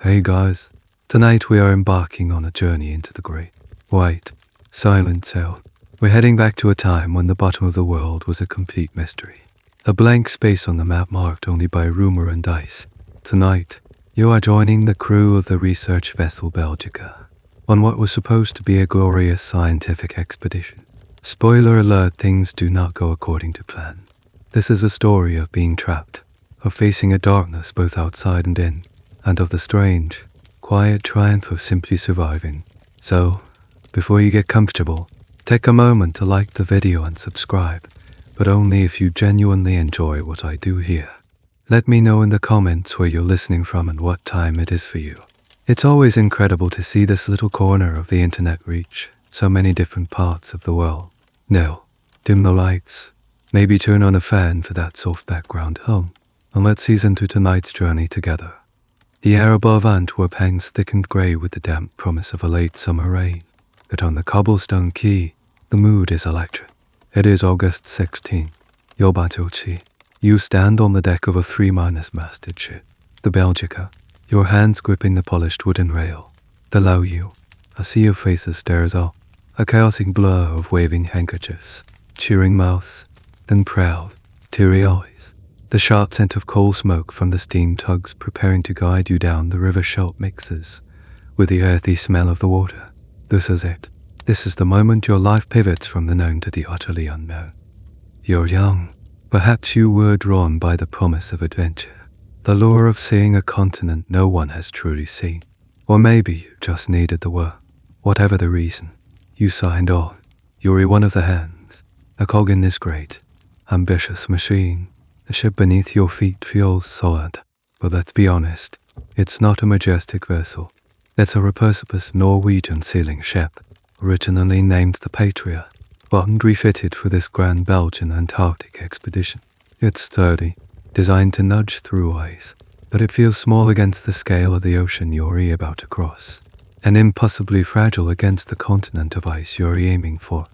Hey guys, tonight we are embarking on a journey into the great, white, silent South. We're heading back to a time when the bottom of the world was a complete mystery. A blank space on the map marked only by rumor and ice. Tonight, you are joining the crew of the research vessel Belgica on what was supposed to be a glorious scientific expedition. Spoiler alert, things do not go according to plan. This is a story of being trapped, of facing a darkness both outside and in, and of the strange, quiet triumph of simply surviving. So, before you get comfortable, take a moment to like the video and subscribe, but only if you genuinely enjoy what I do here. Let me know in the comments where you're listening from and what time it is for you. It's always incredible to see this little corner of the internet reach so many different parts of the world. Now, dim the lights, maybe turn on a fan for that soft background hum, and let's ease into tonight's journey together. The air above Antwerp hangs thick and grey with the damp promise of a late summer rain, but on the cobblestone quay, the mood is electric. It is August 16. Biotechnology. You stand on the deck of a 3-masted ship, the Belgica, your hands gripping the polished wooden rail. Below you, a sea of faces stares up, a chaotic blur of waving handkerchiefs, cheering mouths, then proud, teary eyes. The sharp scent of coal smoke from the steam tugs preparing to guide you down the river shelf mixes with the earthy smell of the water. This is it. This is the moment your life pivots from the known to the utterly unknown. You're young. Perhaps you were drawn by the promise of adventure, the lure of seeing a continent no one has truly seen. Or maybe you just needed the work. Whatever the reason, you signed on. You're one of the hands, a cog in this great, ambitious machine. The ship beneath your feet feels solid, but let's be honest, it's not a majestic vessel. It's a repurposed Norwegian sailing ship, originally named the Patriot, but refitted for this grand Belgian Antarctic expedition. It's sturdy, designed to nudge through ice, but it feels small against the scale of the ocean you're about to cross, and impossibly fragile against the continent of ice you're aiming for.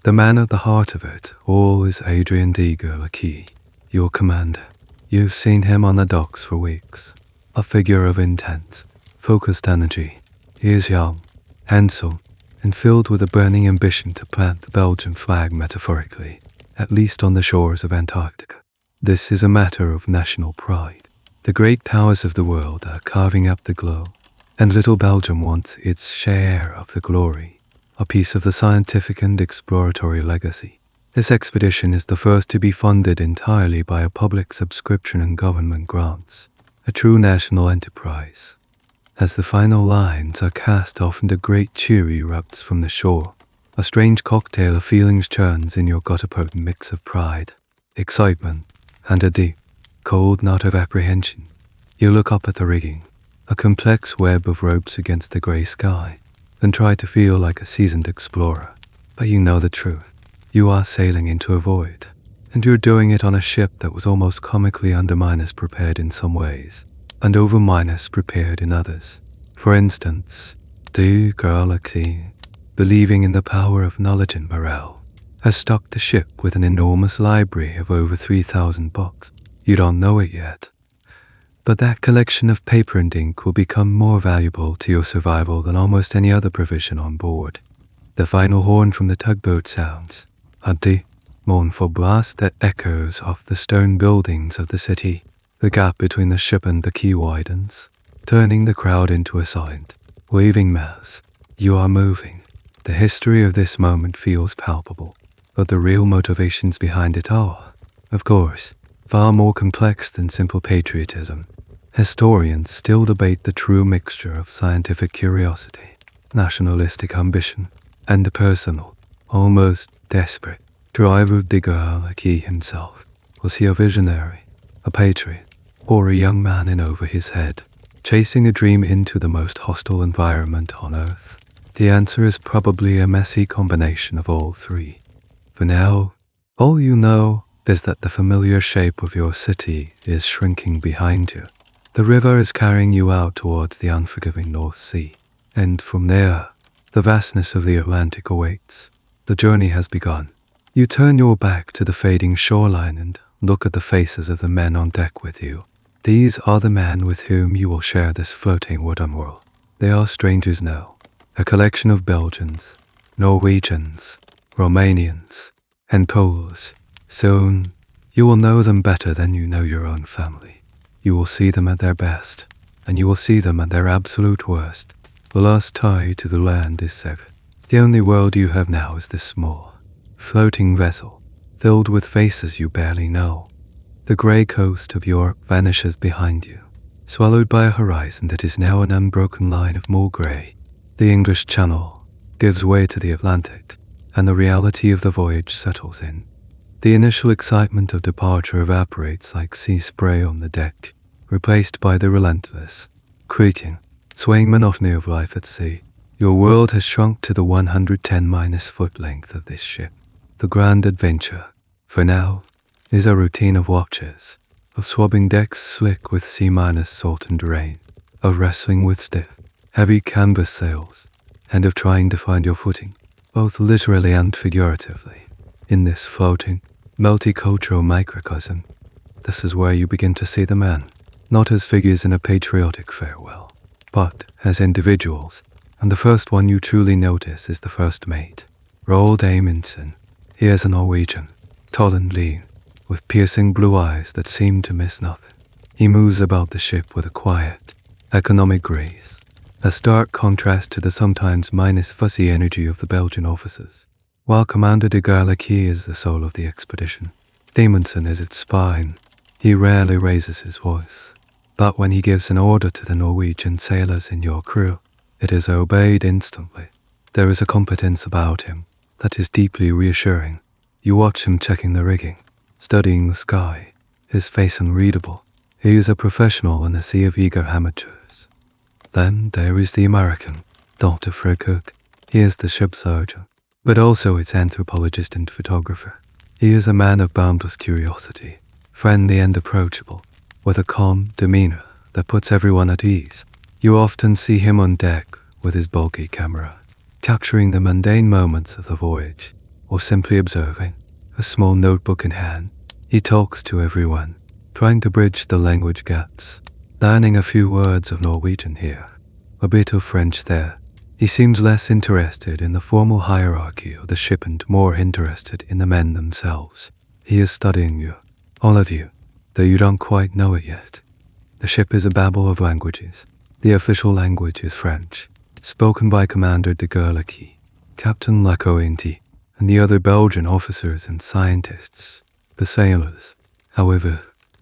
The man at the heart of it all is Adrien de Gerlache, your commander. You've seen him on the docks for weeks, a figure of intense, focused energy. He is young, handsome, and filled with a burning ambition to plant the Belgian flag metaphorically, at least on the shores of Antarctica. This is a matter of national pride. The great powers of the world are carving up the globe, and little Belgium wants its share of the glory, a piece of the scientific and exploratory legacy. This expedition is the first to be funded entirely by a public subscription and government grants, a true national enterprise. As the final lines are cast off and a great cheer erupts from the shore, a strange cocktail of feelings churns in your gut-potent mix of pride, excitement, and a deep, cold knot of apprehension. You look up at the rigging, a complex web of ropes against the grey sky, and try to feel like a seasoned explorer. But you know the truth. You are sailing into a void, and you're doing it on a ship that was almost comically under-minus prepared in some ways, and over-minus prepared in others. For instance, de Gerlache, believing in the power of knowledge and morale, has stocked the ship with an enormous library of over 3,000 books. You don't know it yet, but that collection of paper and ink will become more valuable to your survival than almost any other provision on board. The final horn from the tugboat sounds, a deep, mournful blast that echoes off the stone buildings of the city. The gap between the ship and the quay widens, turning the crowd into a silent, waving mass. You are moving. The history of this moment feels palpable, but the real motivations behind it are, of course, far more complex than simple patriotism. Historians still debate the true mixture of scientific curiosity, nationalistic ambition, and the personal, almost desperate drive of de Gerlache himself. Was he a visionary, a patriot, or a young man in over his head, chasing a dream into the most hostile environment on Earth? The answer is probably a messy combination of all three. For now, all you know is that the familiar shape of your city is shrinking behind you. The river is carrying you out towards the unforgiving North Sea, and from there, the vastness of the Atlantic awaits. The journey has begun. You turn your back to the fading shoreline and look at the faces of the men on deck with you. These are the men with whom you will share this floating wooden world. They are strangers now, a collection of Belgians, Norwegians, Romanians, and Poles. Soon, you will know them better than you know your own family. You will see them at their best, and you will see them at their absolute worst. The last tie to the land is severed. The only world you have now is this small, floating vessel, filled with faces you barely know. The grey coast of Europe vanishes behind you, swallowed by a horizon that is now an unbroken line of more grey. The English Channel gives way to the Atlantic, and the reality of the voyage settles in. The initial excitement of departure evaporates like sea spray on the deck, replaced by the relentless, creaking, swaying monotony of life at sea. Your world has shrunk to the 110-foot length of this ship. The grand adventure, for now, is a routine of watches, of swabbing decks slick with C-salt and rain, of wrestling with stiff, heavy canvas sails, and of trying to find your footing, both literally and figuratively, in this floating, multicultural microcosm. This is where you begin to see the men, not as figures in a patriotic farewell, but as individuals, and the first one you truly notice is the first mate, Roald Amundsen. He is a Norwegian, tall and lean, with piercing blue eyes that seem to miss nothing. He moves about the ship with a quiet, economic grace, a stark contrast to the sometimes fuzzy energy of the Belgian officers. While Commander de Gerlache is the soul of the expedition, Amundsen is its spine. He rarely raises his voice, but when he gives an order to the Norwegian sailors in your crew, it is obeyed instantly. There is a competence about him that is deeply reassuring. You watch him checking the rigging, studying the sky, his face unreadable. He is a professional in a sea of eager amateurs. Then there is the American, Dr. Frederick. He is the ship surgeon, but also its anthropologist and photographer. He is a man of boundless curiosity, friendly and approachable, with a calm demeanor that puts everyone at ease. You often see him on deck with his bulky camera, capturing the mundane moments of the voyage, or simply observing, a small notebook in hand. He talks to everyone, trying to bridge the language gaps, learning a few words of Norwegian here, a bit of French there. He seems less interested in the formal hierarchy of the ship and more interested in the men themselves. He is studying you, all of you, though you don't quite know it yet. The ship is a babble of languages. The official language is French, spoken by Commander de Gerlache, Captain Lacointi, and the other Belgian officers and scientists. The sailors, however,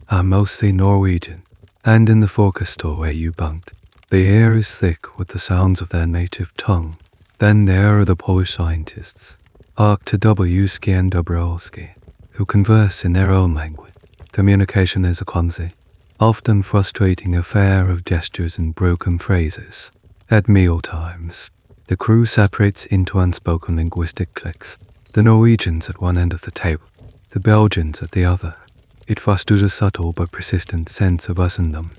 are mostly Norwegian, and in the forecastle where you bunked, the air is thick with the sounds of their native tongue. Then there are the Polish scientists, Arktowski and Dobrowski, who converse in their own language. Communication is a clumsy, often frustrating affair of gestures and broken phrases. At meal times, the crew separates into unspoken linguistic cliques, the Norwegians at one end of the table, the Belgians at the other. It fosters a subtle but persistent sense of us and them.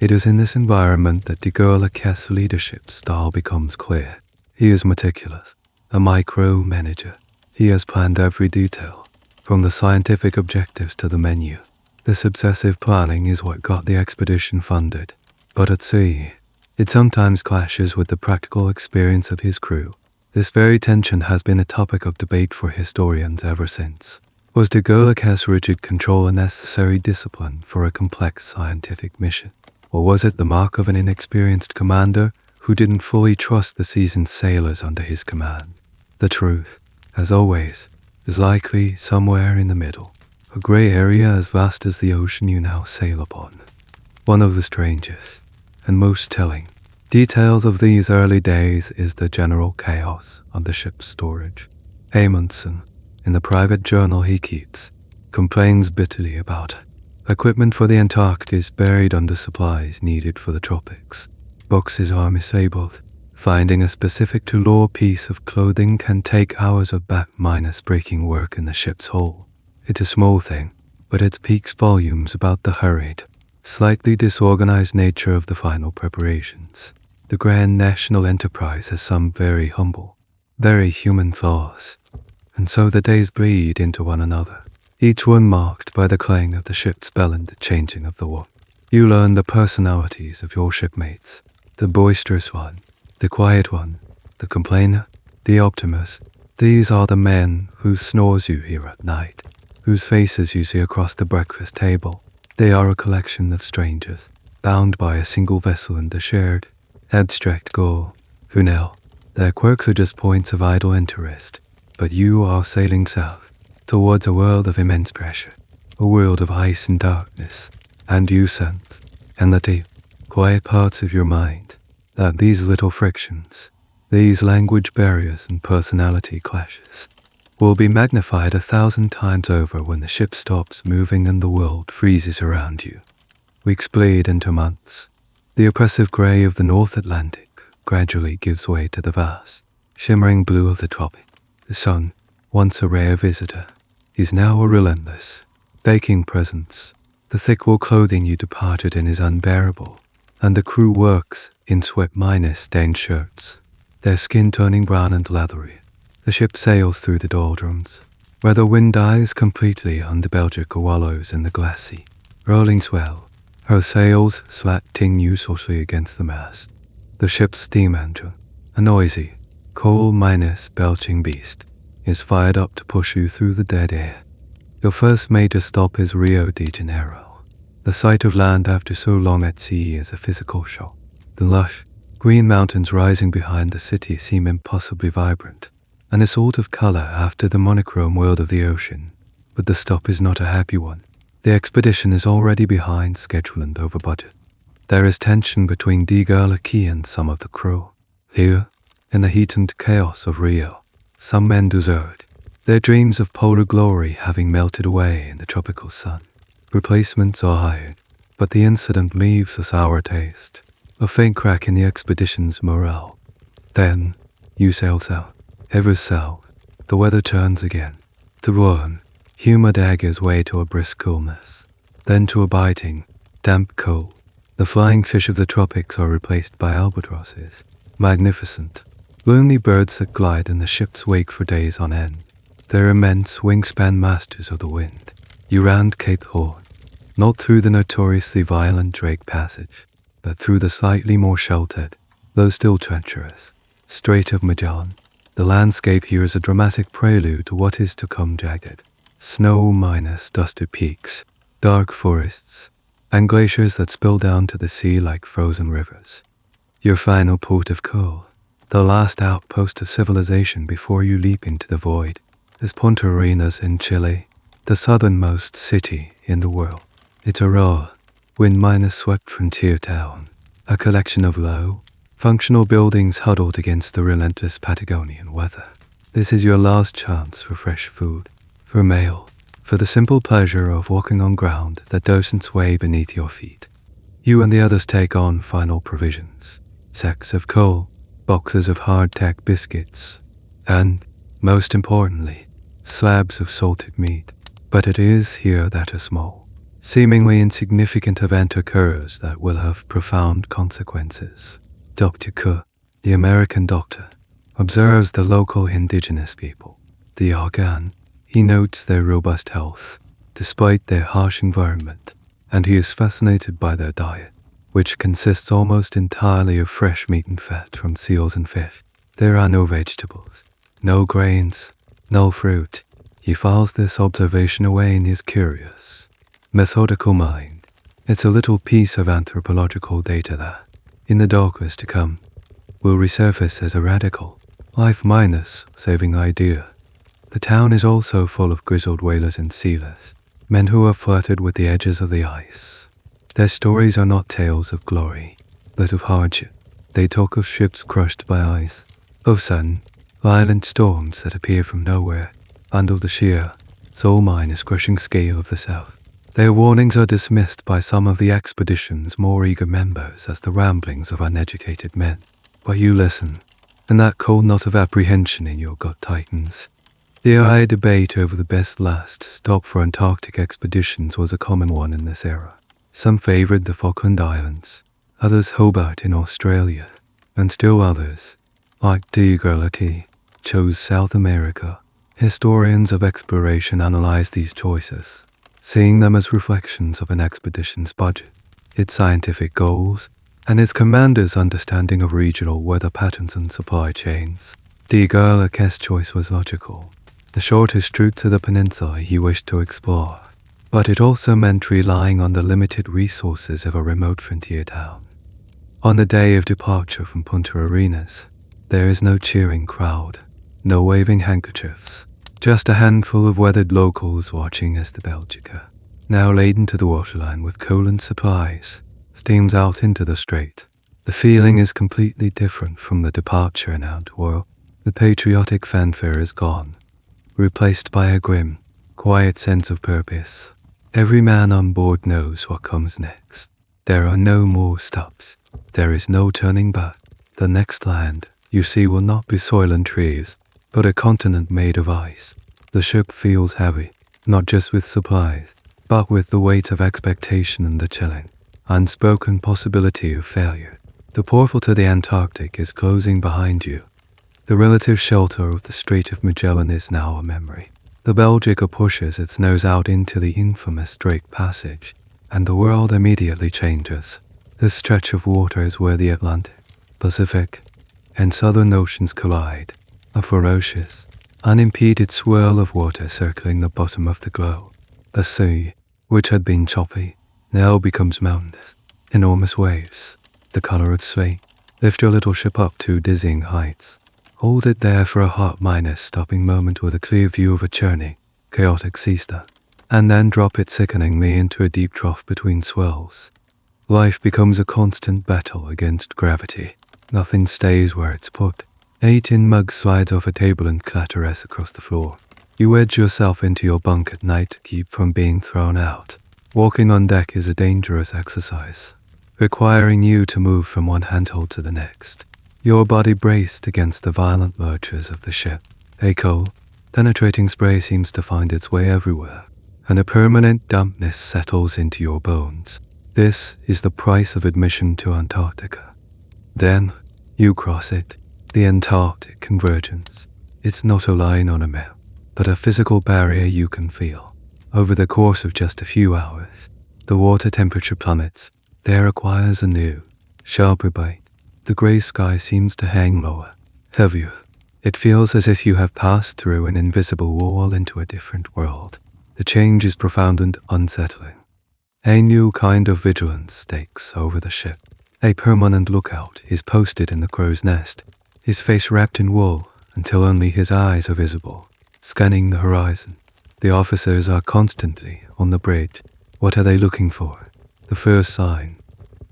It is in this environment that de Gerlache's leadership style becomes clear. He is meticulous, a micromanager. He has planned every detail, from the scientific objectives to the menu. This obsessive planning is what got the expedition funded. But at sea, it sometimes clashes with the practical experience of his crew. This very tension has been a topic of debate for historians ever since. Was de Gerlache's rigid control a necessary discipline for a complex scientific mission? Or was it the mark of an inexperienced commander who didn't fully trust the seasoned sailors under his command? The truth, as always, is likely somewhere in the middle, a grey area as vast as the ocean you now sail upon. One of the strangest and most telling details of these early days is the general chaos on the ship's storage. Amundsen, in the private journal he keeps, complains bitterly about equipment for the Antarctic is buried under supplies needed for the tropics. Boxes are mislabeled. Finding a specific to law piece of clothing can take hours of back-breaking work in the ship's hold. It's a small thing, but it speaks volumes about the hurried, slightly disorganized nature of the final preparations. The grand national enterprise has some very humble, very human flaws, and so the days bleed into one another, each one marked by the clang of the ship's bell and the changing of the warp. You learn the personalities of your shipmates, the boisterous one, the quiet one, the complainer, the optimist. These are the men whose snores you hear at night, whose faces you see across the breakfast table. They are a collection of strangers, bound by a single vessel and a shared, abstract goal. Who know, their quirks are just points of idle interest, but you are sailing south, towards a world of immense pressure, a world of ice and darkness, and you sense, in the deep, quiet parts of your mind, that these little frictions, these language barriers and personality clashes, will be magnified 1,000 times over when the ship stops moving and the world freezes around you. Weeks bleed into months. The oppressive grey of the North Atlantic gradually gives way to the vast, shimmering blue of the tropic. The sun, once a rare visitor, is now a relentless, baking presence. The thick wool clothing you departed in is unbearable, and the crew works in sweat-stained shirts, their skin turning brown and leathery. The ship sails through the doldrums, where the wind dies completely and the Belgica wallows in the glassy, rolling swell, her sails slatting uselessly against the mast. The ship's steam engine, a noisy, coal-belching beast, is fired up to push you through the dead air. Your first major stop is Rio de Janeiro. The sight of land after so long at sea is a physical shock. The lush, green mountains rising behind the city seem impossibly vibrant, and a sort of color after the monochrome world of the ocean. But the stop is not a happy one. The expedition is already behind schedule and over budget. There is tension between Gerlache and some of the crew. Here, in the heat and chaos of Rio, some men desert, their dreams of polar glory having melted away in the tropical sun. Replacements are hired, but the incident leaves a sour taste, a faint crack in the expedition's morale. Then, you sail south, ever south. The weather turns again. To warm, humid air gives way to a brisk coolness, then to a biting, damp cold. The flying fish of the tropics are replaced by albatrosses, magnificent, lonely birds that glide in the ship's wake for days on end. They're immense wingspan masters of the wind. You round Cape Horn, not through the notoriously violent Drake Passage, but through the slightly more sheltered, though still treacherous, Strait of Magellan. The landscape here is a dramatic prelude to what is to come: jagged, snow-dusted peaks, dark forests, and glaciers that spill down to the sea like frozen rivers. Your final port of call, the last outpost of civilization before you leap into the void, is Punta Arenas in Chile, the southernmost city in the world. It's a raw, wind-swept frontier town, a collection of low, functional buildings huddled against the relentless Patagonian weather. This is your last chance for fresh food, for mail, for the simple pleasure of walking on ground that doesn't sway beneath your feet. You and the others take on final provisions, sacks of coal, boxes of hardtack biscuits, and, most importantly, slabs of salted meat. But it is here that a small, seemingly insignificant event occurs that will have profound consequences. Dr. Cook, the American doctor, observes the local indigenous people, the Argan. He notes their robust health, despite their harsh environment, and he is fascinated by their diet, which consists almost entirely of fresh meat and fat from seals and fish. There are no vegetables, no grains, no fruit. He files this observation away in his curious, methodical mind. It's a little piece of anthropological data that, in the decades to come, will resurface as a radical, life-saving idea. The town is also full of grizzled whalers and sealers, men who have flirted with the edges of the ice. Their stories are not tales of glory, but of hardship. They talk of ships crushed by ice, of sudden, violent storms that appear from nowhere, and of the sheer, soul-crushing scale of the south. Their warnings are dismissed by some of the expedition's more eager members as the ramblings of uneducated men. But you listen, and that cold knot of apprehension in your gut tightens. The eye debate over the best last stop for Antarctic expeditions was a common one in this era. Some favored the Falkland Islands, others Hobart in Australia, and still others, like Gerlache, chose South America. Historians of exploration analyze these choices, seeing them as reflections of an expedition's budget, its scientific goals, and its commander's understanding of regional weather patterns and supply chains. The Gerlache's choice was logical, the shortest route to the peninsula he wished to explore, but it also meant relying on the limited resources of a remote frontier town. On the day of departure from Punta Arenas, there is no cheering crowd, no waving handkerchiefs, just a handful of weathered locals watching as the Belgica, now laden to the waterline with coal and supplies, steams out into the strait. The feeling is completely different from the departure in Antwerp. The patriotic fanfare is gone, replaced by a grim, quiet sense of purpose. Every man on board knows what comes next. There are no more stops. There is no turning back. The next land you see will not be soil and trees, but a continent made of ice. The ship feels heavy, not just with supplies, but with the weight of expectation and the chilling, unspoken possibility of failure. The portal to the Antarctic is closing behind you. The relative shelter of the Strait of Magellan is now a memory. The Belgica pushes its nose out into the infamous Drake Passage, and the world immediately changes. This stretch of water is where the Atlantic, Pacific, and Southern Oceans collide, a ferocious, unimpeded swirl of water circling the bottom of the globe. The sea, which had been choppy, now becomes mountainous, enormous waves, the color of slate. Lift your little ship up to dizzying heights. Hold it there for a hot minus stopping moment with a clear view of a churning, chaotic siesta, and then drop it sickeningly into a deep trough between swells. Life becomes a constant battle against gravity. Nothing stays where it's put. A tin mug slides off a table and clatters across the floor. You wedge yourself into your bunk at night to keep from being thrown out. Walking on deck is a dangerous exercise, requiring you to move from one handhold to the next, your body braced against the violent lurches of the ship. A cold, penetrating spray seems to find its way everywhere, and a permanent dampness settles into your bones. This is the price of admission to Antarctica. Then, you cross it, the Antarctic convergence. It's not a line on a map, but a physical barrier you can feel. Over the course of just a few hours, the water temperature plummets. There acquires a new, sharper bite. The grey sky seems to hang lower, heavier. It feels as if you have passed through an invisible wall into a different world. The change is profound and unsettling. A new kind of vigilance takes over the ship. A permanent lookout is posted in the crow's nest, his face wrapped in wool until only his eyes are visible, scanning the horizon. The officers are constantly on the bridge. What are they looking for? The first sign.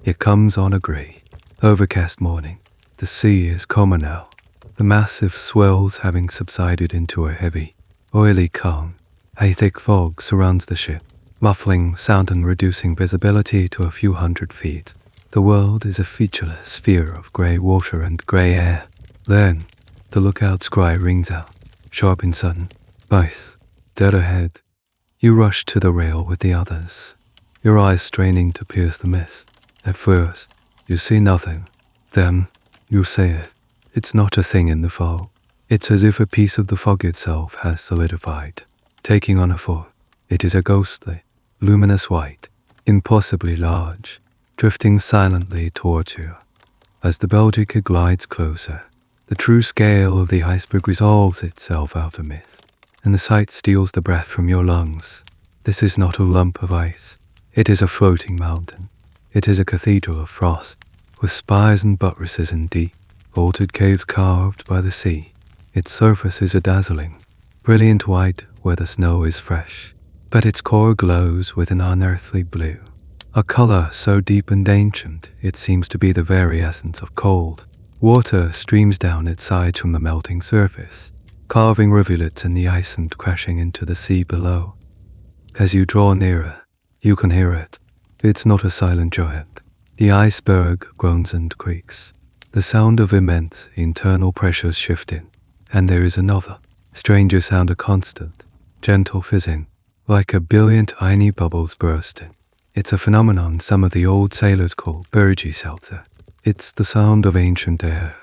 It comes on a grey, overcast morning. The sea is calmer now, the massive swells having subsided into a heavy, oily calm. A thick fog surrounds the ship, muffling sound and reducing visibility to a few hundred feet. The world is a featureless sphere of grey water and grey air. Then, the lookout's cry rings out, sharp and sudden. Ice, dead ahead. You rush to the rail with the others, your eyes straining to pierce the mist. At first, you see nothing. Then, you see it. It's not a thing in the fog. It's as if a piece of the fog itself has solidified, taking on a form. It is a ghostly, luminous white, impossibly large, drifting silently towards you. As the Belgica glides closer, the true scale of the iceberg resolves itself out of mist, and the sight steals the breath from your lungs. This is not a lump of ice. It is a floating mountain. It is a cathedral of frost, with spires and buttresses in deep, vaulted caves carved by the sea. Its surface is a dazzling, brilliant white where the snow is fresh, but its core glows with an unearthly blue, a color so deep and ancient it seems to be the very essence of cold. Water streams down its sides from the melting surface, carving rivulets in the ice and crashing into the sea below. As you draw nearer, you can hear it. It's not a silent giant. The iceberg groans and creaks, the sound of immense internal pressures shifting, and there is another, stranger sound, a constant, gentle fizzing, like a billion tiny bubbles bursting. It's a phenomenon some of the old sailors called Bergy Seltzer. It's the sound of ancient air,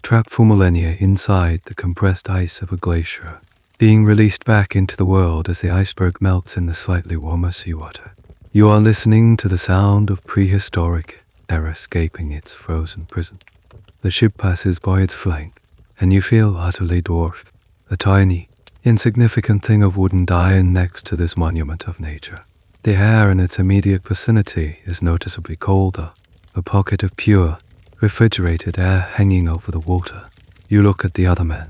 trapped for millennia inside the compressed ice of a glacier, being released back into the world as the iceberg melts in the slightly warmer seawater. You are listening to the sound of prehistoric era escaping its frozen prison. The ship passes by its flank, and you feel utterly dwarfed, a tiny, insignificant thing of wood and iron next to this monument of nature. The air in its immediate vicinity is noticeably colder, a pocket of pure, refrigerated air hanging over the water. You look at the other men,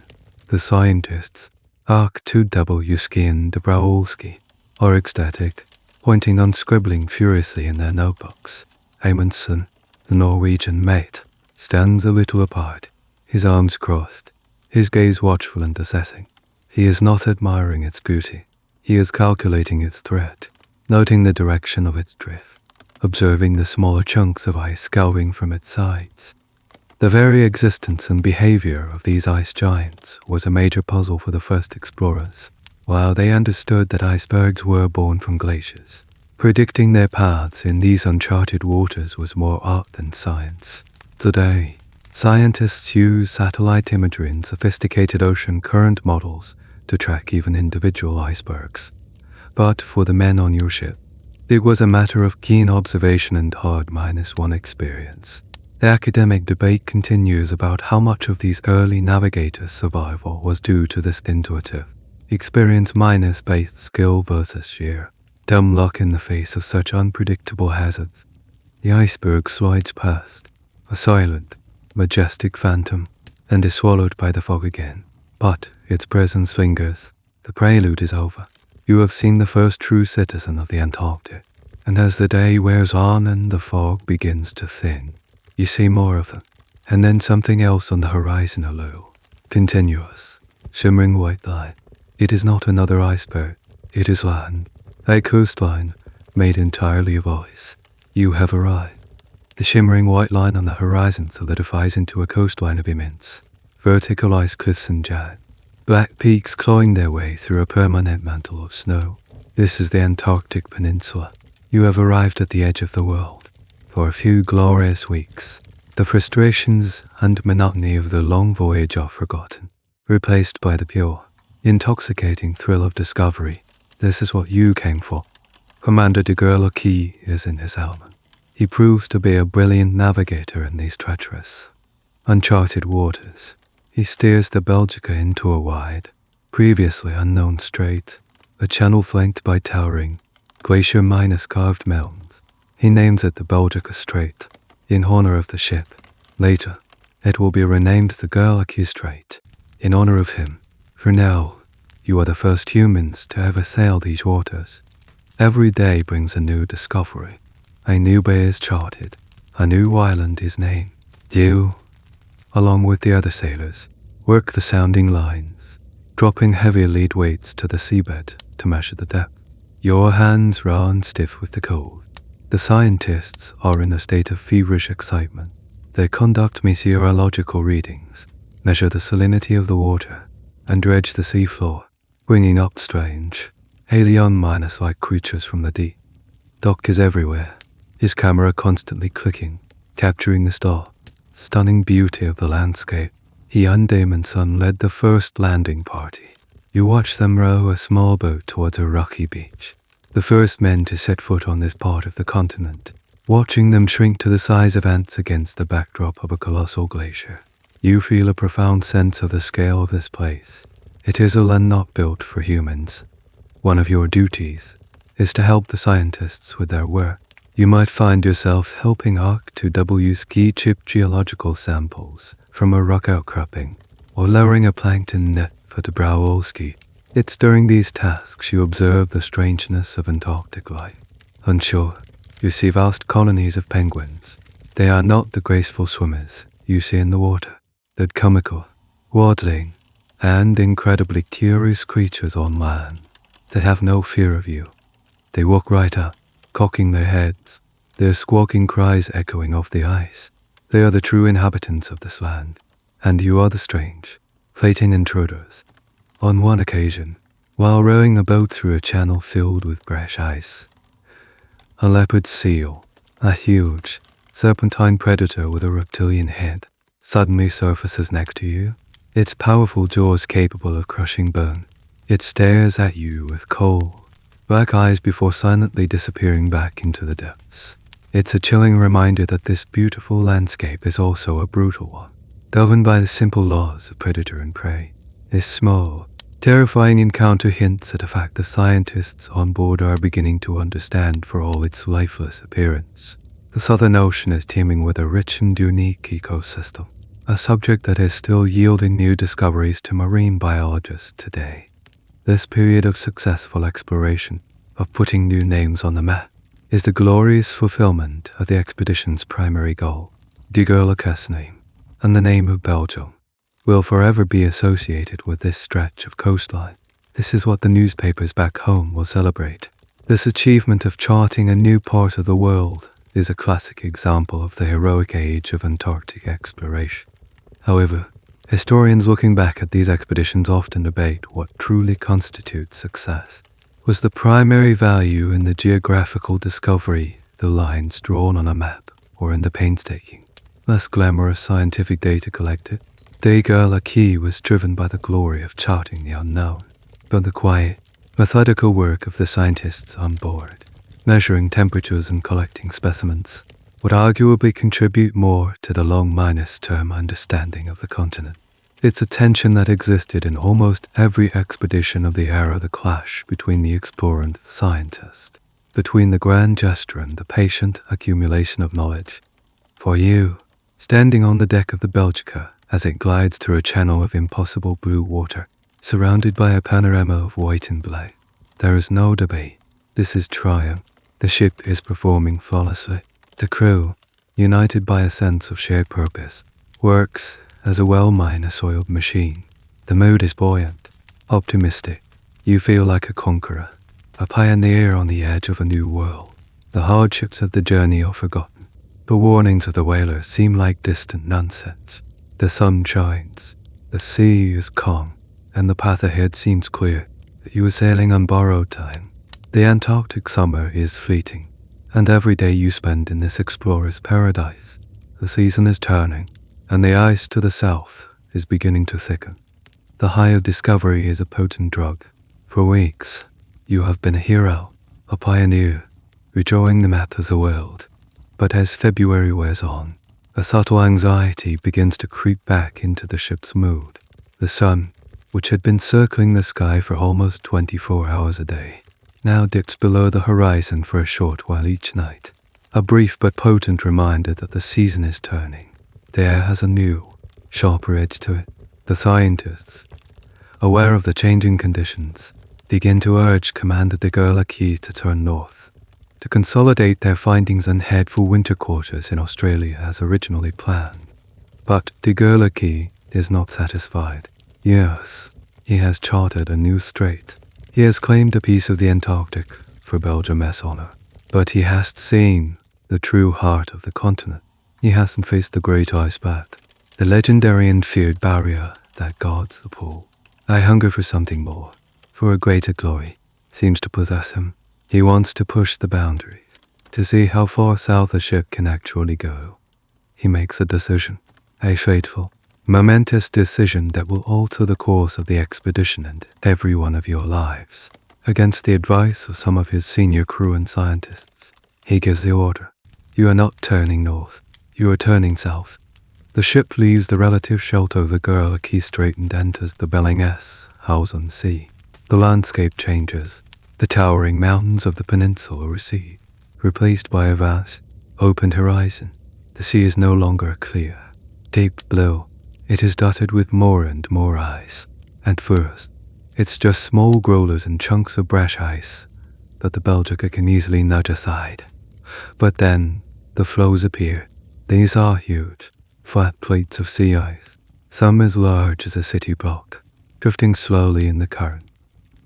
the scientists, Ark2W and Dabrowski, are ecstatic, pointing and scribbling furiously in their notebooks. Amundsen, the Norwegian mate, stands a little apart, his arms crossed, his gaze watchful and assessing. He is not admiring its beauty. He is calculating its threat, noting the direction of its drift, observing the smaller chunks of ice scouring from its sides. The very existence and behavior of these ice giants was a major puzzle for the first explorers. While they understood that icebergs were born from glaciers, predicting their paths in these uncharted waters was more art than science. Today, scientists use satellite imagery and sophisticated ocean current models to track even individual icebergs. But for the men on your ship, it was a matter of keen observation and hard -1 experience. The academic debate continues about how much of these early navigators' survival was due to this intuitive, experience-based skill versus sheer, dumb luck in the face of such unpredictable hazards. The iceberg slides past, a silent, majestic phantom, and is swallowed by the fog again. But its presence lingers. The prelude is over. You have seen the first true citizen of the Antarctic, and as the day wears on and the fog begins to thin, you see more of them, and then something else on the horizon, a low, continuous, shimmering white line. It is not another iceberg, it is land, a coastline made entirely of ice. You have arrived. The shimmering white line on the horizon solidifies into a coastline of immense, vertical ice cliffs and jagged, black peaks clawing their way through a permanent mantle of snow. This is the Antarctic Peninsula. You have arrived at the edge of the world. For a few glorious weeks, the frustrations and monotony of the long voyage are forgotten, replaced by the pure, intoxicating thrill of discovery. This is what you came for. Commander de Gerlache is in his element. He proves to be a brilliant navigator in these treacherous, uncharted waters. He steers the Belgica into a wide, previously unknown strait, a channel flanked by towering, glacier-carved mountains. He names it the Belgica Strait, in honor of the ship. Later, it will be renamed the Gerlache Strait, in honor of him. For now, you are the first humans to ever sail these waters. Every day brings a new discovery. A new bay is charted, a new island is named. You, along with the other sailors, work the sounding lines, dropping heavy lead weights to the seabed to measure the depth. Your hands run stiff with the cold. The scientists are in a state of feverish excitement. They conduct meteorological readings, measure the salinity of the water, and dredge the seafloor, bringing up strange, alien-like creatures from the deep. Doc is everywhere, his camera constantly clicking, capturing the stunning beauty of the landscape. He and Amundsen led the first landing party. You watch them row a small boat towards a rocky beach, the first men to set foot on this part of the continent, watching them shrink to the size of ants against the backdrop of a colossal glacier. You feel a profound sense of the scale of this place. It is a land not built for humans. One of your duties is to help the scientists with their work. You might find yourself helping Ark2W ski chip geological samples from a rock outcropping, or lowering a plankton net for Dabrowski. It's during these tasks you observe the strangeness of Antarctic life. On shore, you see vast colonies of penguins. They are not the graceful swimmers you see in the water. They're comical, waddling, and incredibly curious creatures on land that have no fear of you. They walk right up, cocking their heads, their squawking cries echoing off the ice. They are the true inhabitants of this land, and you are the strange, fleeting intruders. On one occasion, while rowing a boat through a channel filled with fresh ice, a leopard seal, a huge, serpentine predator with a reptilian head, suddenly surfaces next to you, its powerful jaws capable of crushing bone. It stares at you with cold, black eyes before silently disappearing back into the depths. It's a chilling reminder that this beautiful landscape is also a brutal one, governed by the simple laws of predator and prey. This small, terrifying encounter hints at a fact the scientists on board are beginning to understand for all its lifeless appearance. The Southern Ocean is teeming with a rich and unique ecosystem, a subject that is still yielding new discoveries to marine biologists today. This period of successful exploration, of putting new names on the map, is the glorious fulfillment of the expedition's primary goal. The Gerlache's name, and the name of Belgium, will forever be associated with this stretch of coastline. This is what the newspapers back home will celebrate. This achievement of charting a new part of the world is a classic example of the heroic age of Antarctic exploration. However, historians looking back at these expeditions often debate what truly constitutes success. Was the primary value in the geographical discovery, the lines drawn on a map, or in the painstaking, less glamorous scientific data collected? The Gerlache was driven by the glory of charting the unknown, but the quiet, methodical work of the scientists on board, measuring temperatures and collecting specimens, would arguably contribute more to the long-term understanding of the continent. It's a tension that existed in almost every expedition of the era, the clash between the explorer and the scientist, between the grand gesture and the patient accumulation of knowledge. For you, standing on the deck of the Belgica as it glides through a channel of impossible blue water, surrounded by a panorama of white and black, there is no debate. This is triumph. The ship is performing flawlessly. The crew, united by a sense of shared purpose, works as a well-oiled machine. The mood is buoyant, optimistic. You feel like a conqueror, a pioneer on the edge of a new world. The hardships of the journey are forgotten. The warnings of the whalers seem like distant nonsense. The sun shines, the sea is calm, and the path ahead seems clear. You are sailing on borrowed time. The Antarctic summer is fleeting, and every day you spend in this explorer's paradise. The season is turning, and the ice to the south is beginning to thicken. The high of discovery is a potent drug. For weeks, you have been a hero, a pioneer, redrawing the map of the world. But as February wears on, a subtle anxiety begins to creep back into the ship's mood. The sun, which had been circling the sky for almost 24 hours a day, now dips below the horizon for a short while each night. A brief but potent reminder that the season is turning. The air has a new, sharper edge to it. The scientists, aware of the changing conditions, begin to urge Commander de Gerlache to turn north, to consolidate their findings and head for winter quarters in Australia as originally planned. But de Gerlache is not satisfied. Yes, he has charted a new strait. He has claimed a piece of the Antarctic for Belgium's honor, but he has seen the true heart of the continent. He hasn't faced the great iceberg, the legendary and feared barrier that guards the pole. I hunger for something more, for a greater glory, seems to possess him. He wants to push the boundaries, to see how far south a ship can actually go. He makes a decision, a fateful, momentous decision that will alter the course of the expedition and every one of your lives. Against the advice of some of his senior crew and scientists, he gives the order. You are not turning north. You are turning south. The ship leaves the relative shelter of the Gerlache Strait and enters the Bellingshausen Sea. The landscape changes. The towering mountains of the peninsula recede, replaced by a vast, open horizon. The sea is no longer clear, deep blue. It is dotted with more and more ice. At first, it's just small growlers and chunks of brash ice that the Belgica can easily nudge aside. But then, the floes appear. These are huge, flat plates of sea ice, some as large as a city block, drifting slowly in the current.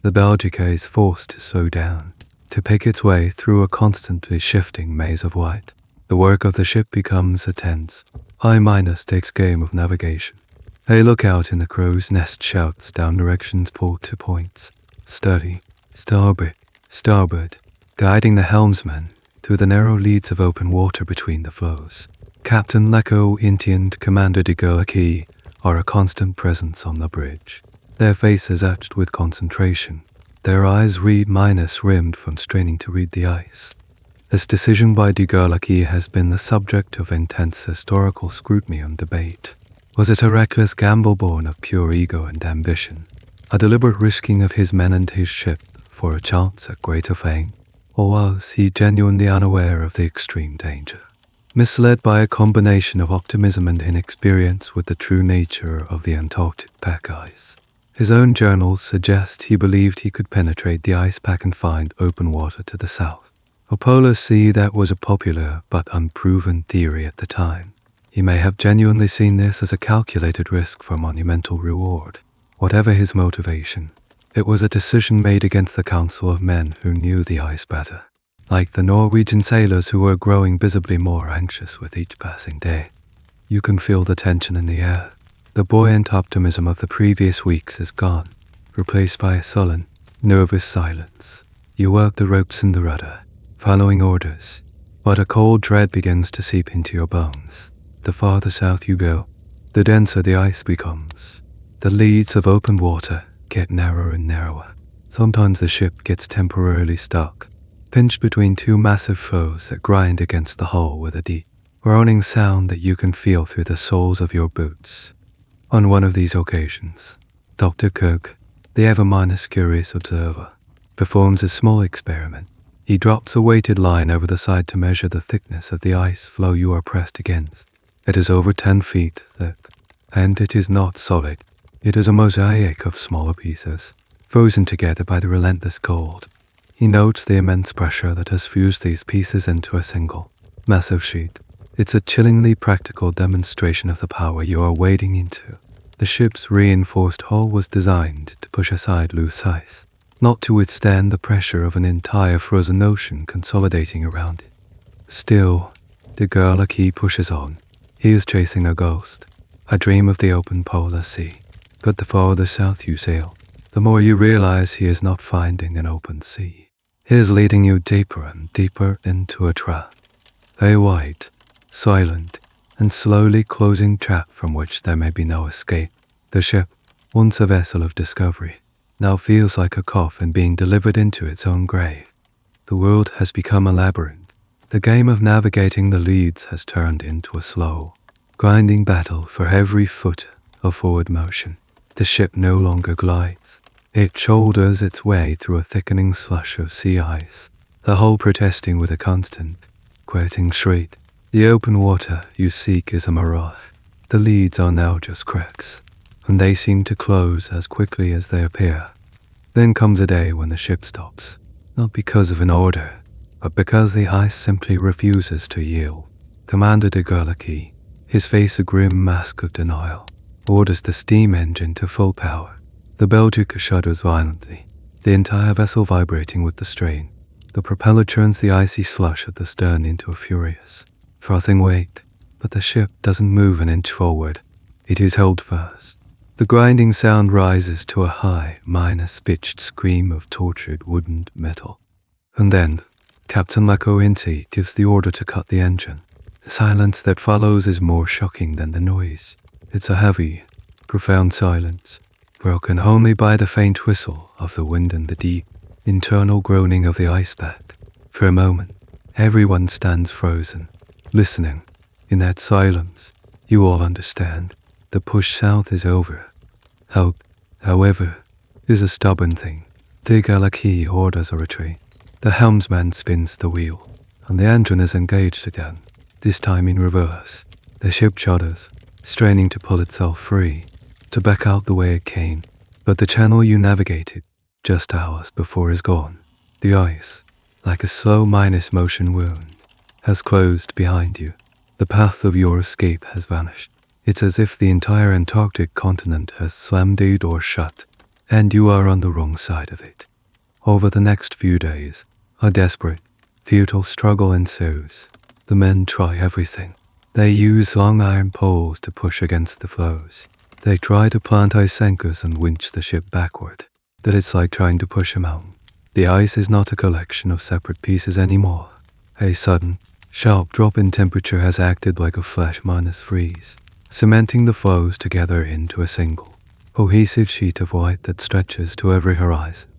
The Belgica is forced to slow down, to pick its way through a constantly shifting maze of white. The work of the ship becomes a tense, high-stakes game of navigation. A lookout in the crow's nest shouts down directions port to points. Steady, starboard, guiding the helmsman through the narrow leads of open water between the floes. Captain Lecco Inti and Commander de Gerlache are a constant presence on the bridge, their faces etched with concentration. their eyes rimmed from straining to read the ice. This decision by Gerlache has been the subject of intense historical scrutiny and debate. Was it a reckless gamble born of pure ego and ambition, a deliberate risking of his men and his ship for a chance at greater fame, or was he genuinely unaware of the extreme danger, misled by a combination of optimism and inexperience with the true nature of the Antarctic pack ice? His own journals suggest he believed he could penetrate the ice pack and find open water to the south. A polar sea that was a popular but unproven theory at the time. He may have genuinely seen this as a calculated risk for monumental reward. Whatever his motivation, it was a decision made against the counsel of men who knew the ice better, like the Norwegian sailors who were growing visibly more anxious with each passing day. You can feel the tension in the air. The buoyant optimism of the previous weeks is gone, replaced by a sullen, nervous silence. You work the ropes in the rudder, following orders, but a cold dread begins to seep into your bones. The farther south you go, the denser the ice becomes. The leads of open water get narrower and narrower. Sometimes the ship gets temporarily stuck, pinched between two massive foes that grind against the hull with a deep, groaning sound that you can feel through the soles of your boots. On one of these occasions, Dr. Cook, the ever-minus curious observer, performs a small experiment. He drops a weighted line over the side to measure the thickness of the ice floe you are pressed against. It is over 10 feet thick, and it is not solid. It is a mosaic of smaller pieces, frozen together by the relentless cold. He notes the immense pressure that has fused these pieces into a single, massive sheet. It's a chillingly practical demonstration of the power you are wading into. The ship's reinforced hull was designed to push aside loose ice, not to withstand the pressure of an entire frozen ocean consolidating around it. Still, the Gerlache pushes on. He is chasing a ghost, a dream of the open polar sea. But the farther south you sail, the more you realize he is not finding an open sea. He is leading you deeper and deeper into a trap. A wide, silent, and slowly closing trap from which there may be no escape. The ship, once a vessel of discovery, now feels like a coffin being delivered into its own grave. The world has become a labyrinth. The game of navigating the leads has turned into a slow, grinding battle for every foot of forward motion. The ship no longer glides. It shoulders its way through a thickening slush of sea ice, the hull protesting with a constant, quieting shriek. The open water you seek is a mirage. The leads are now just cracks, and they seem to close as quickly as they appear. Then comes a day when the ship stops, not because of an order, but because the ice simply refuses to yield. Commander de Gerlache, his face a grim mask of denial, orders the steam engine to full power. The Belgica shudders violently, the entire vessel vibrating with the strain. The propeller turns the icy slush at the stern into a furious, frothing weight, but the ship doesn't move an inch forward. It is held fast. The grinding sound rises to a high, minor-pitched scream of tortured wooden metal. And then, Captain Lacointi gives the order to cut the engine. The silence that follows is more shocking than the noise. It's a heavy, profound silence, broken only by the faint whistle of the wind and the deep, internal groaning of the ice pack. For a moment, everyone stands frozen, listening. In that silence, you all understand. The push south is over. Hope, however, is a stubborn thing. De Gerlache orders a retreat. The helmsman spins the wheel, and the engine is engaged again, this time in reverse. The ship shudders, straining to pull itself free, to back out the way it came. But the channel you navigated just hours before is gone. The ice, like a slow minus-motion wound, has closed behind you. The path of your escape has vanished. It's as if the entire Antarctic continent has slammed a door shut, and you are on the wrong side of it. Over the next few days, a desperate, futile struggle ensues. The men try everything. They use long iron poles to push against the floes. They try to plant ice anchors and winch the ship backward, but it's like trying to push a mountain. The ice is not a collection of separate pieces anymore. A sudden, sharp drop in temperature has acted like a flash-freeze, cementing the floes together into a single, cohesive sheet of white that stretches to every horizon.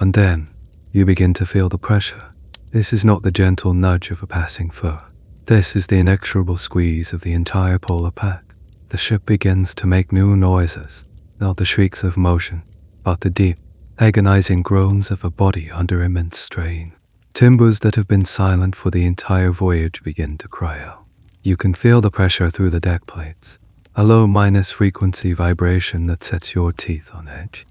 And then, you begin to feel the pressure. This is not the gentle nudge of a passing foe. This is the inexorable squeeze of the entire polar pack. The ship begins to make new noises, not the shrieks of motion, but the deep, agonizing groans of a body under immense strain. Timbers that have been silent for the entire voyage begin to cry out. You can feel the pressure through the deck plates, a low frequency vibration that sets your teeth on edge.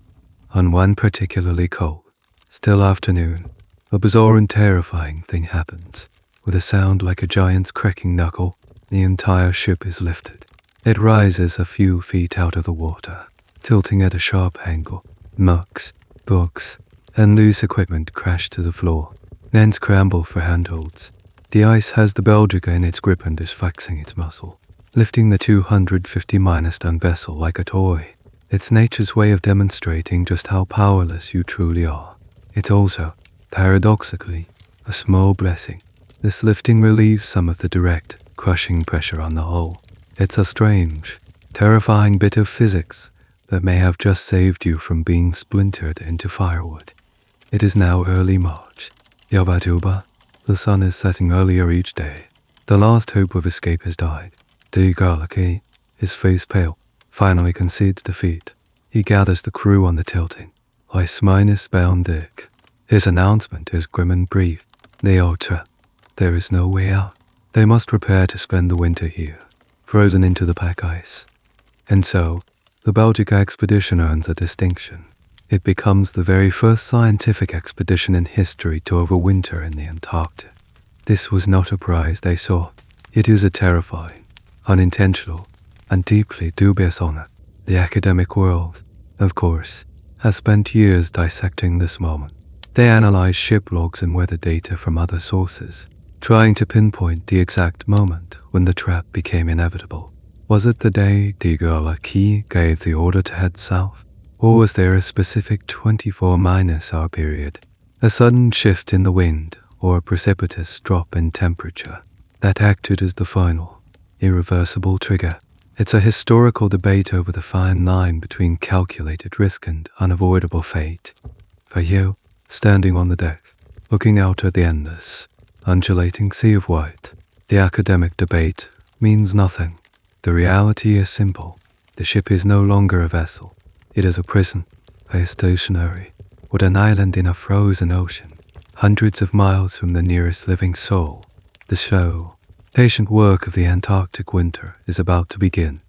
On one particularly cold, still afternoon, a bizarre and terrifying thing happens. With a sound like a giant's cracking knuckle, the entire ship is lifted. It rises a few feet out of the water, tilting at a sharp angle. Mugs, books, and loose equipment crash to the floor. Men scramble for handholds. The ice has the Belgica in its grip and is flexing its muscle, lifting the 250-ton vessel like a toy. It's nature's way of demonstrating just how powerless you truly are. It's also, paradoxically, a small blessing. This lifting relieves some of the direct, crushing pressure on the hull. It's a strange, terrifying bit of physics that may have just saved you from being splintered into firewood. It is now early March. Yabba-dooba. The sun is setting earlier each day. The last hope of escape has died. Gerlache, his face pale, finally concedes defeat. He gathers the crew on the tilting. Ice-bound deck. His announcement is grim and brief. They are trapped. There is no way out. They must prepare to spend the winter here, frozen into the pack ice. And so, the Belgica expedition earns a distinction. It becomes the very first scientific expedition in history to overwinter in the Antarctic. This was not a prize they sought. It is a terrifying, unintentional, and deeply dubious honor. The academic world, of course, has spent years dissecting this moment. They analyze ship logs and weather data from other sources, trying to pinpoint the exact moment when the trap became inevitable. Was it the day Gerlache gave the order to head south? Or was there a specific 24-hour period, a sudden shift in the wind, or a precipitous drop in temperature that acted as the final, irreversible trigger? It's a historical debate over the fine line between calculated risk and unavoidable fate. For you, standing on the deck, looking out at the endless, undulating sea of white, the academic debate means nothing. The reality is simple. The ship is no longer a vessel. It is a prison, a stationary, with an island in a frozen ocean, hundreds of miles from the nearest living soul. The slow, patient work of the Antarctic winter is about to begin.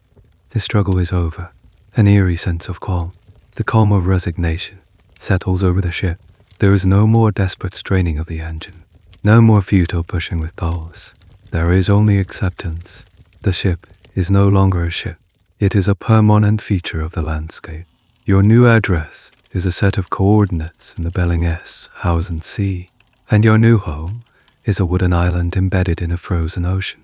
The struggle is over. An eerie sense of calm, the calm of resignation, settles over the ship. There is no more desperate straining of the engine, no more futile pushing with poles. There is only acceptance. The ship is no longer a ship. It is a permanent feature of the landscape. Your new address is a set of coordinates in the Bellingshausen Sea, and your new home is a wooden island embedded in a frozen ocean.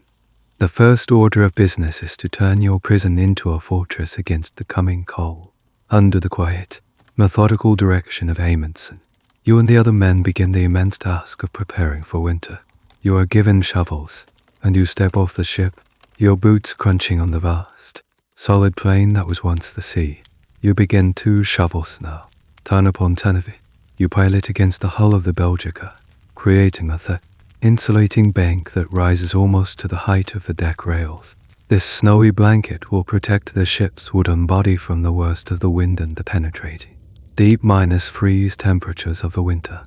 The first order of business is to turn your prison into a fortress against the coming cold. Under the quiet, methodical direction of Amundsen, you and the other men begin the immense task of preparing for winter. You are given shovels, and you step off the ship, your boots crunching on the vast, solid plain that was once the sea. You begin 2 shovels now. Turn upon turn of it, you pilot against the hull of the Belgica, creating a thick, insulating bank that rises almost to the height of the deck rails. This snowy blanket will protect the ship's wooden body from the worst of the wind and the penetrating, deep -freeze temperatures of the winter.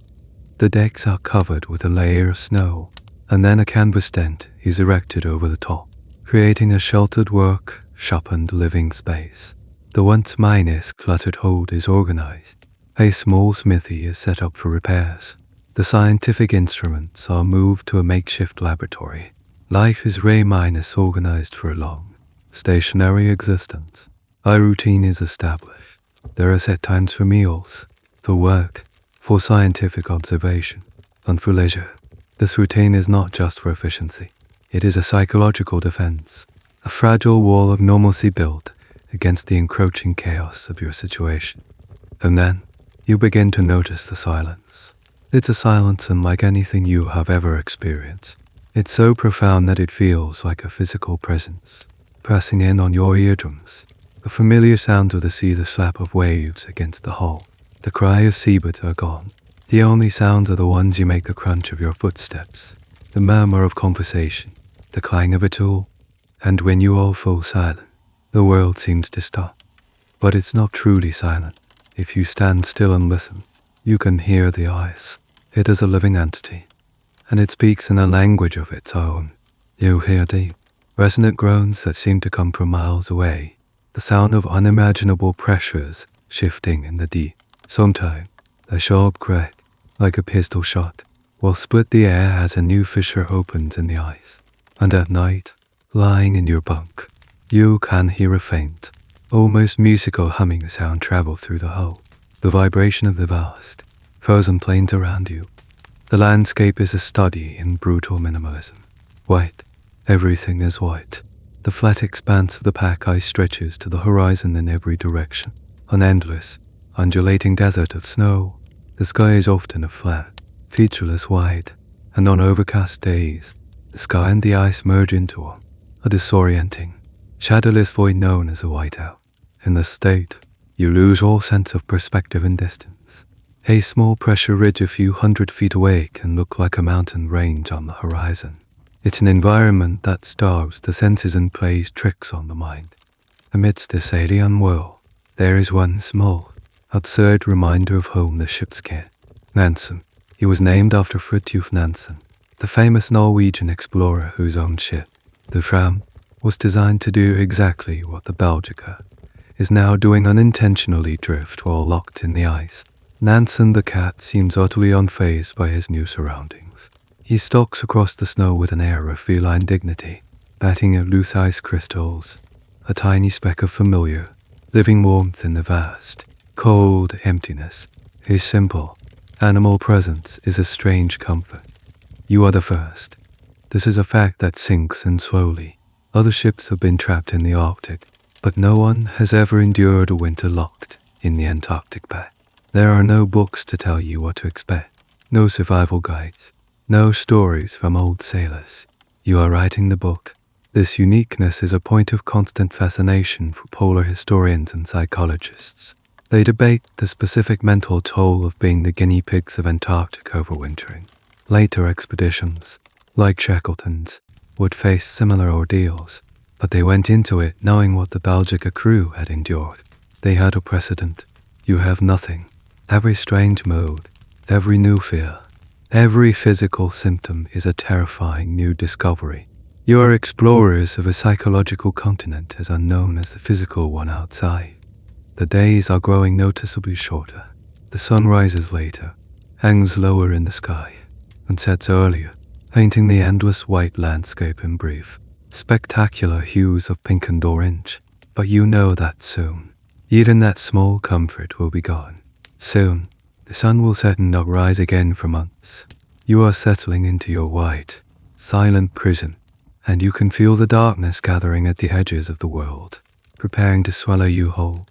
The decks are covered with a layer of snow, and then a canvas tent is erected over the top, creating a sheltered workshop and living space. The once cluttered hold is organized. A small smithy is set up for repairs. The scientific instruments are moved to a makeshift laboratory. Life is organized for a long, stationary existence. A routine is established. There are set times for meals, for work, for scientific observation, and for leisure. This routine is not just for efficiency. It is a psychological defense, a fragile wall of normalcy built against the encroaching chaos of your situation. And then, you begin to notice the silence. It's a silence unlike anything you have ever experienced. It's so profound that it feels like a physical presence, pressing in on your eardrums. The familiar sounds of the sea, the slap of waves against the hull. The cry of seabirds are gone. The only sounds are the ones you make: the crunch of your footsteps, the murmur of conversation, the clang of a tool. And when you all fall silent, the world seems to stop. But it's not truly silent. If you stand still and listen, you can hear the ice. It is a living entity, and it speaks in a language of its own. You hear deep, resonant groans that seem to come from miles away, the sound of unimaginable pressures shifting in the deep. Sometimes, a sharp crack, like a pistol shot, will split the air as a new fissure opens in the ice. And at night, lying in your bunk, you can hear a faint, almost musical humming sound travel through the hull, the vibration of the vast, frozen plains around you. The landscape is a study in brutal minimalism. White, everything is white. The flat expanse of the pack ice stretches to the horizon in every direction, an endless, undulating desert of snow. The sky is often a flat, featureless white, and on overcast days, the sky and the ice merge into a disorienting, shadowless void known as a whiteout. In this state, you lose all sense of perspective and distance. A small pressure ridge a few hundred feet away can look like a mountain range on the horizon. It's an environment that starves the senses and plays tricks on the mind. Amidst this alien world, there is one small, absurd reminder of home: the ship's kit. Nansen. He was named after Fridtjof Nansen, the famous Norwegian explorer whose own ship, the Fram, was designed to do exactly what the Belgica is now doing: unintentionally drift while locked in the ice. Nansen the cat seems utterly unfazed by his new surroundings. He stalks across the snow with an air of feline dignity, batting at loose ice crystals, a tiny speck of familiar, living warmth in the vast, cold emptiness. His simple, animal presence is a strange comfort. You are the first. This is a fact that sinks in slowly. Other ships have been trapped in the Arctic, but no one has ever endured a winter locked in the Antarctic pack. There are no books to tell you what to expect, no survival guides, no stories from old sailors. You are writing the book. This uniqueness is a point of constant fascination for polar historians and psychologists. They debate the specific mental toll of being the guinea pigs of Antarctic overwintering. Later expeditions, like Shackleton's, would face similar ordeals, but they went into it knowing what the Belgica crew had endured. They had a precedent. You have nothing. Every strange mode, every new fear, every physical symptom is a terrifying new discovery. You are explorers of a psychological continent as unknown as the physical one outside. The days are growing noticeably shorter. The sun rises later, hangs lower in the sky, and sets earlier, painting the endless white landscape in brief, spectacular hues of pink and orange. But you know that soon, even that small comfort will be gone. Soon, the sun will set and not rise again for months. You are settling into your white, silent prison, and you can feel the darkness gathering at the edges of the world, preparing to swallow you whole.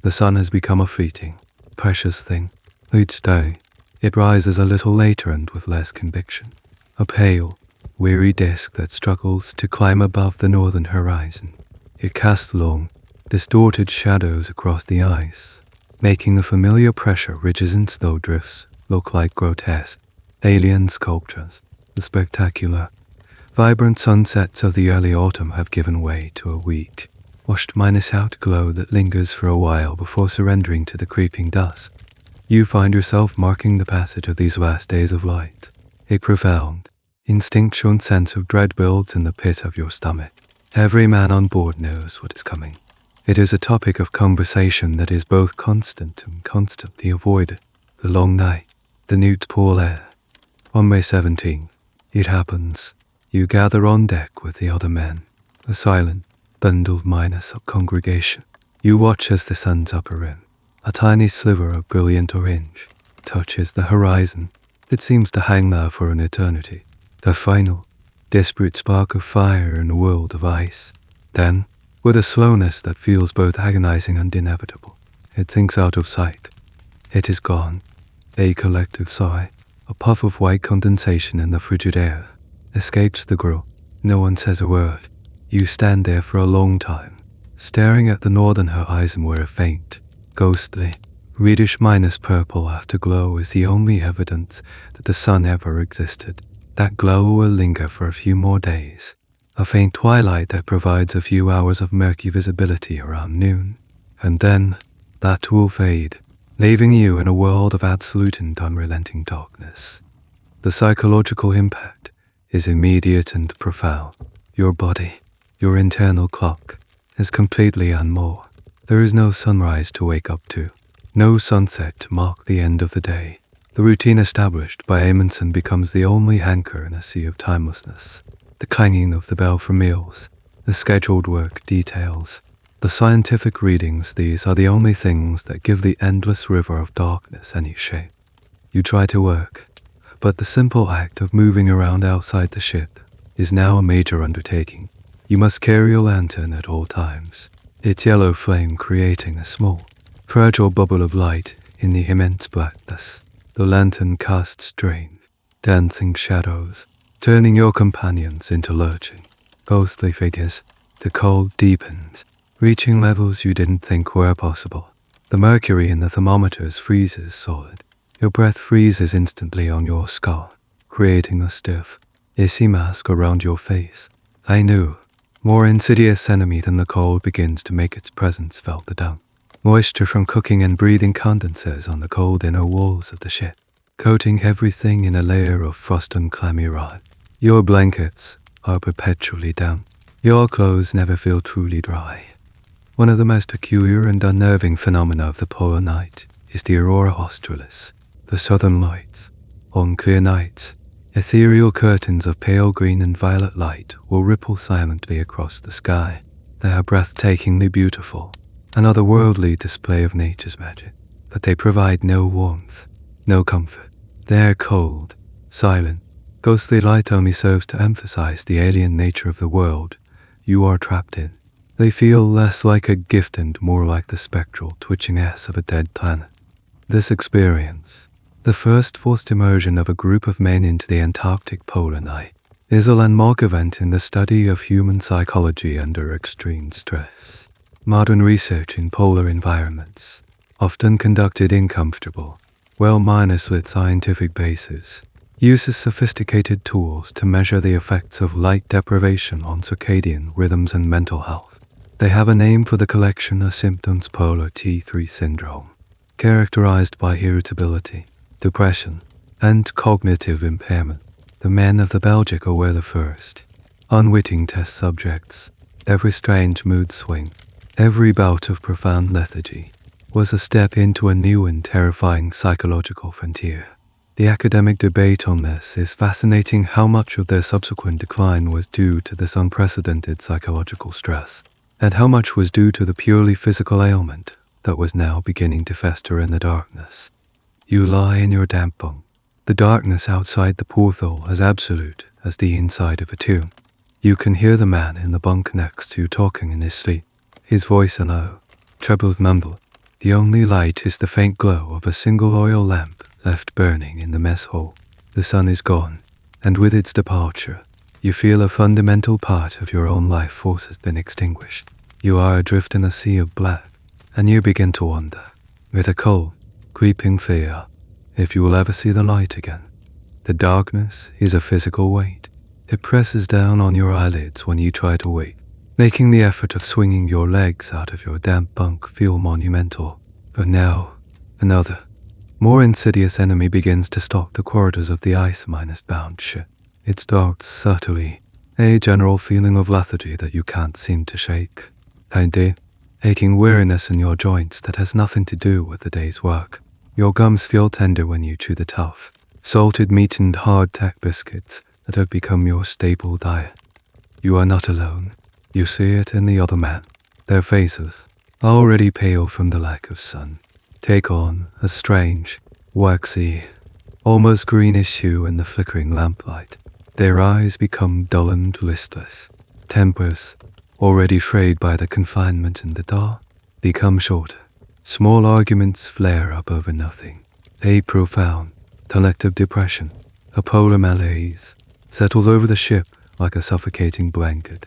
The sun has become a fleeting, precious thing. Each day, it rises a little later and with less conviction. A pale, weary disk that struggles to climb above the northern horizon. It casts long, distorted shadows across the ice, making the familiar pressure ridges and snowdrifts look like grotesque, alien sculptures. The spectacular, vibrant sunsets of the early autumn have given way to a weak, washed minus-out glow that lingers for a while before surrendering to the creeping dusk. You find yourself marking the passage of these last days of light. A profound, instinctual sense of dread builds in the pit of your stomach. Every man on board knows what is coming. It is a topic of conversation that is both constant and constantly avoided. The long night, the newt pool air. On May 17th, it happens. You gather on deck with the other men, a silent, bundled minus congregation. You watch as the sun's upper rim, a tiny sliver of brilliant orange, touches the horizon. It seems to hang there for an eternity. The final, desperate spark of fire in a world of ice. Then, with a slowness that feels both agonizing and inevitable, it sinks out of sight. It is gone. A collective sigh, a puff of white condensation in the frigid air, escapes the grill. No one says a word. You stand there for a long time, staring at the northern horizon where a faint, ghostly, Reddish minus purple afterglow is the only evidence that the sun ever existed. That glow will linger for a few more days. A faint twilight that provides a few hours of murky visibility around noon. And then, that will fade, leaving you in a world of absolute and unrelenting darkness. The psychological impact is immediate and profound. Your body, your internal clock, is completely unmoored. There is no sunrise to wake up to, no sunset to mark the end of the day. The routine established by Amundsen becomes the only anchor in a sea of timelessness. The clanging of the bell for meals, the scheduled work details, the scientific readings, these are the only things that give the endless river of darkness any shape. You try to work, but the simple act of moving around outside the ship is now a major undertaking. You must carry a lantern at all times, its yellow flame creating a small, fragile bubble of light in the immense blackness. The lantern casts strange, dancing shadows, turning your companions into lurching, ghostly figures. The cold deepens, reaching levels you didn't think were possible. The mercury in the thermometers freezes solid. Your breath freezes instantly on your skull, creating a stiff, icy mask around your face. I knew. More insidious enemy than the cold begins to make its presence felt. The damp moisture from cooking and breathing condenses on the cold inner walls of the ship, coating everything in a layer of frost and clammy rot. Your blankets are perpetually damp. Your clothes never feel truly dry. One of the most peculiar and unnerving phenomena of the polar night is the aurora australis, the southern lights. On clear nights, ethereal curtains of pale green and violet light will ripple silently across the sky. They are breathtakingly beautiful, an otherworldly display of nature's magic, but they provide no warmth, no comfort. They are cold, silent. Ghostly light only serves to emphasize the alien nature of the world you are trapped in. They feel less like a gift and more like the spectral twitching S of a dead planet. This experience, the first forced immersion of a group of men into the Antarctic polar night, is a landmark event in the study of human psychology under extreme stress. Modern research in polar environments, often conducted in comfortable, well-lit scientific bases, uses sophisticated tools to measure the effects of light deprivation on circadian rhythms and mental health. They have a name for the collection of symptoms: polar T3 syndrome, characterized by irritability, depression, and cognitive impairment. The men of the Belgica were the first, unwitting test subjects. Every strange mood swing, every bout of profound lethargy, was a step into a new and terrifying psychological frontier. The academic debate on this is fascinating. How much of their subsequent decline was due to this unprecedented psychological stress, and how much was due to the purely physical ailment that was now beginning to fester in the darkness. You lie in your damp bunk, the darkness outside the porthole as absolute as the inside of a tomb. You can hear the man in the bunk next to you talking in his sleep, his voice a low, troubled mumble. The only light is the faint glow of a single oil lamp left burning in the mess hall. The sun is gone, and with its departure, you feel a fundamental part of your own life force has been extinguished. You are adrift in a sea of black, and you begin to wonder, with a cold, creeping fear, if you will ever see the light again. The darkness is a physical weight. It presses down on your eyelids when you try to wake, making the effort of swinging your legs out of your damp bunk feel monumental. But now, another, more insidious enemy begins to stalk the corridors of the ice-bound ship. It stalks subtly, a general feeling of lethargy that you can't seem to shake. A deep, aching weariness in your joints that has nothing to do with the day's work. Your gums feel tender when you chew the tough, salted meat and hard-tack biscuits that have become your staple diet. You are not alone. You see it in the other men. Their faces, already pale from the lack of sun, take on a strange, waxy, almost greenish hue in the flickering lamplight. Their eyes become dull and listless. Tempers, already frayed by the confinement in the dark, become shorter. Small arguments flare up over nothing. A profound, collective depression, a polar malaise, settles over the ship like a suffocating blanket.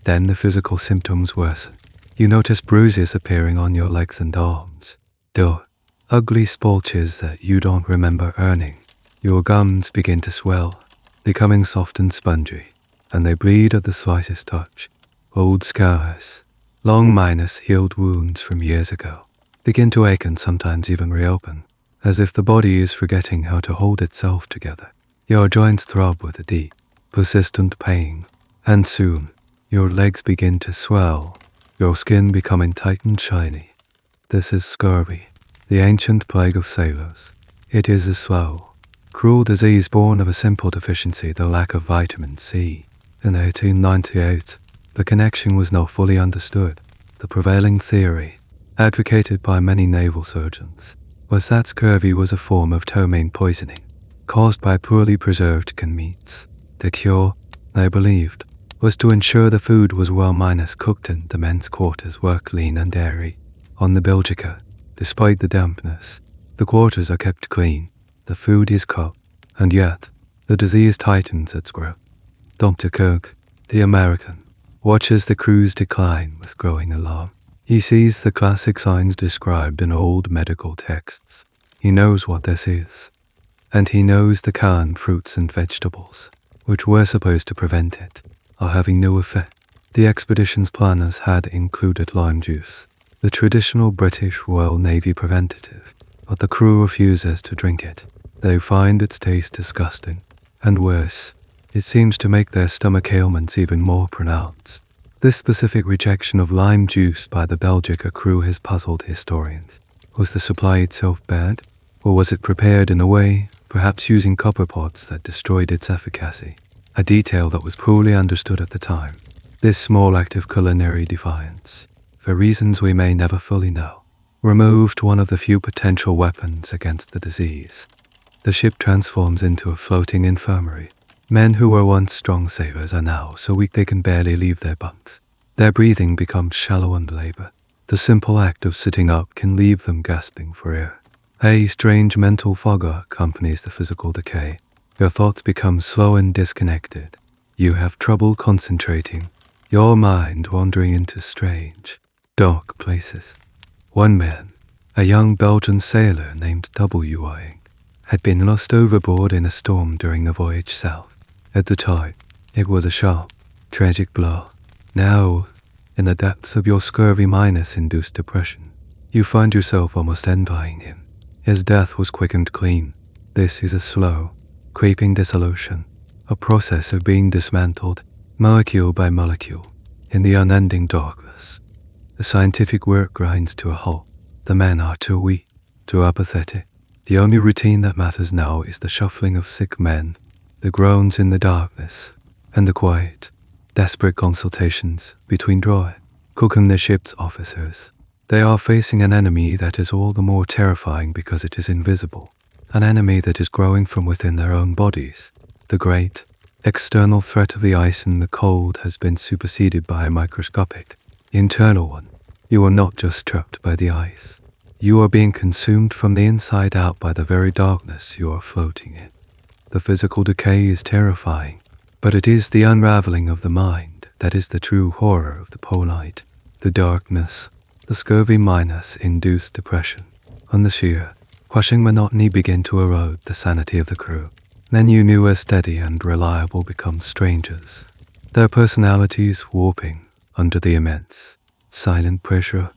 Then the physical symptoms worsen. You notice bruises appearing on your legs and arms. Dirt, ugly splotches that you don't remember earning. Your gums begin to swell, becoming soft and spongy, and they bleed at the slightest touch. Old scars, long minus healed wounds from years ago, begin to ache and sometimes even reopen, as if the body is forgetting how to hold itself together. Your joints throb with a deep, persistent pain, and soon, your legs begin to swell, your skin becoming tight and shiny. This is scurvy, the ancient plague of sailors. It is a slow, cruel disease born of a simple deficiency, the lack of vitamin C. In 1898, the connection was not fully understood. The prevailing theory, advocated by many naval surgeons, was that scurvy was a form of ptomaine poisoning, caused by poorly preserved canned meats. The cure, they believed, was to ensure the food was well minus cooked and the men's quarters were clean and airy. On the Belgica, despite the dampness, the quarters are kept clean, the food is cooked, and yet, the disease tightens its grip. Dr. Kirk, the American, watches the crew's decline with growing alarm. He sees the classic signs described in old medical texts. He knows what this is, and he knows the canned fruits and vegetables, which were supposed to prevent it, are having no effect. The expedition's planners had included lime juice, the traditional British Royal Navy preventative, but the crew refuses to drink it. They find its taste disgusting, and worse, it seems to make their stomach ailments even more pronounced. This specific rejection of lime juice by the Belgica crew has puzzled historians. Was the supply itself bad, or was it prepared in a way, perhaps using copper pots, that destroyed its efficacy? A detail that was poorly understood at the time. This small act of culinary defiance, for reasons we may never fully know, removed one of the few potential weapons against the disease. The ship transforms into a floating infirmary. Men who were once strong sailors are now so weak they can barely leave their bunks. Their breathing becomes shallow and labored. The simple act of sitting up can leave them gasping for air. A strange mental fog accompanies the physical decay. Your thoughts become slow and disconnected. You have trouble concentrating, your mind wandering into strange, dark places. One man, a young Belgian sailor named W.I., had been lost overboard in a storm during the voyage south. At the time, it was a sharp, tragic blow. Now, in the depths of your scurvy minus-induced depression, you find yourself almost envying him. His death was quick and clean. This is a slow, creeping dissolution, a process of being dismantled, molecule by molecule, in the unending darkness. The scientific work grinds to a halt. The men are too weak, too apathetic. The only routine that matters now is the shuffling of sick men, the groans in the darkness, and the quiet, desperate consultations between Droid, cook and the ship's officers. They are facing an enemy that is all the more terrifying because it is invisible, an enemy that is growing from within their own bodies. The great, external threat of the ice and the cold has been superseded by a microscopic, internal one. You are not just trapped by the ice. You are being consumed from the inside out by the very darkness you are floating in. The physical decay is terrifying, but it is the unraveling of the mind that is the true horror of the polite. The darkness, the scurvy minus-induced depression, and the sheer, crushing monotony begin to erode the sanity of the crew. Then you knew as steady and reliable become strangers, their personalities warping under the immense, silent pressure.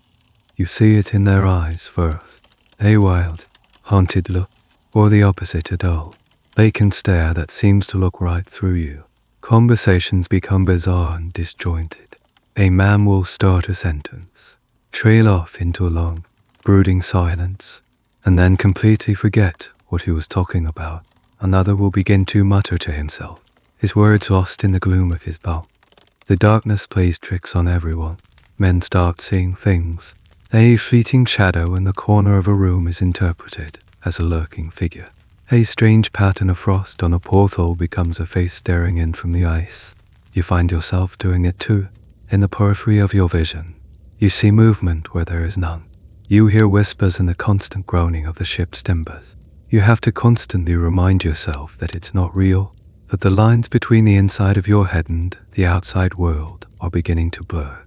You see it in their eyes first, a wild, haunted look, or the opposite, a dull, vacant stare that seems to look right through you. Conversations become bizarre and disjointed. A man will start a sentence, trail off into a long, brooding silence, and then completely forget what he was talking about. Another will begin to mutter to himself, his words lost in the gloom of his bulk. The darkness plays tricks on everyone. Men start seeing things. A fleeting shadow in the corner of a room is interpreted as a lurking figure. A strange pattern of frost on a porthole becomes a face staring in from the ice. You find yourself doing it too. In the periphery of your vision, you see movement where there is none. You hear whispers and the constant groaning of the ship's timbers. You have to constantly remind yourself that it's not real, that the lines between the inside of your head and the outside world are beginning to blur.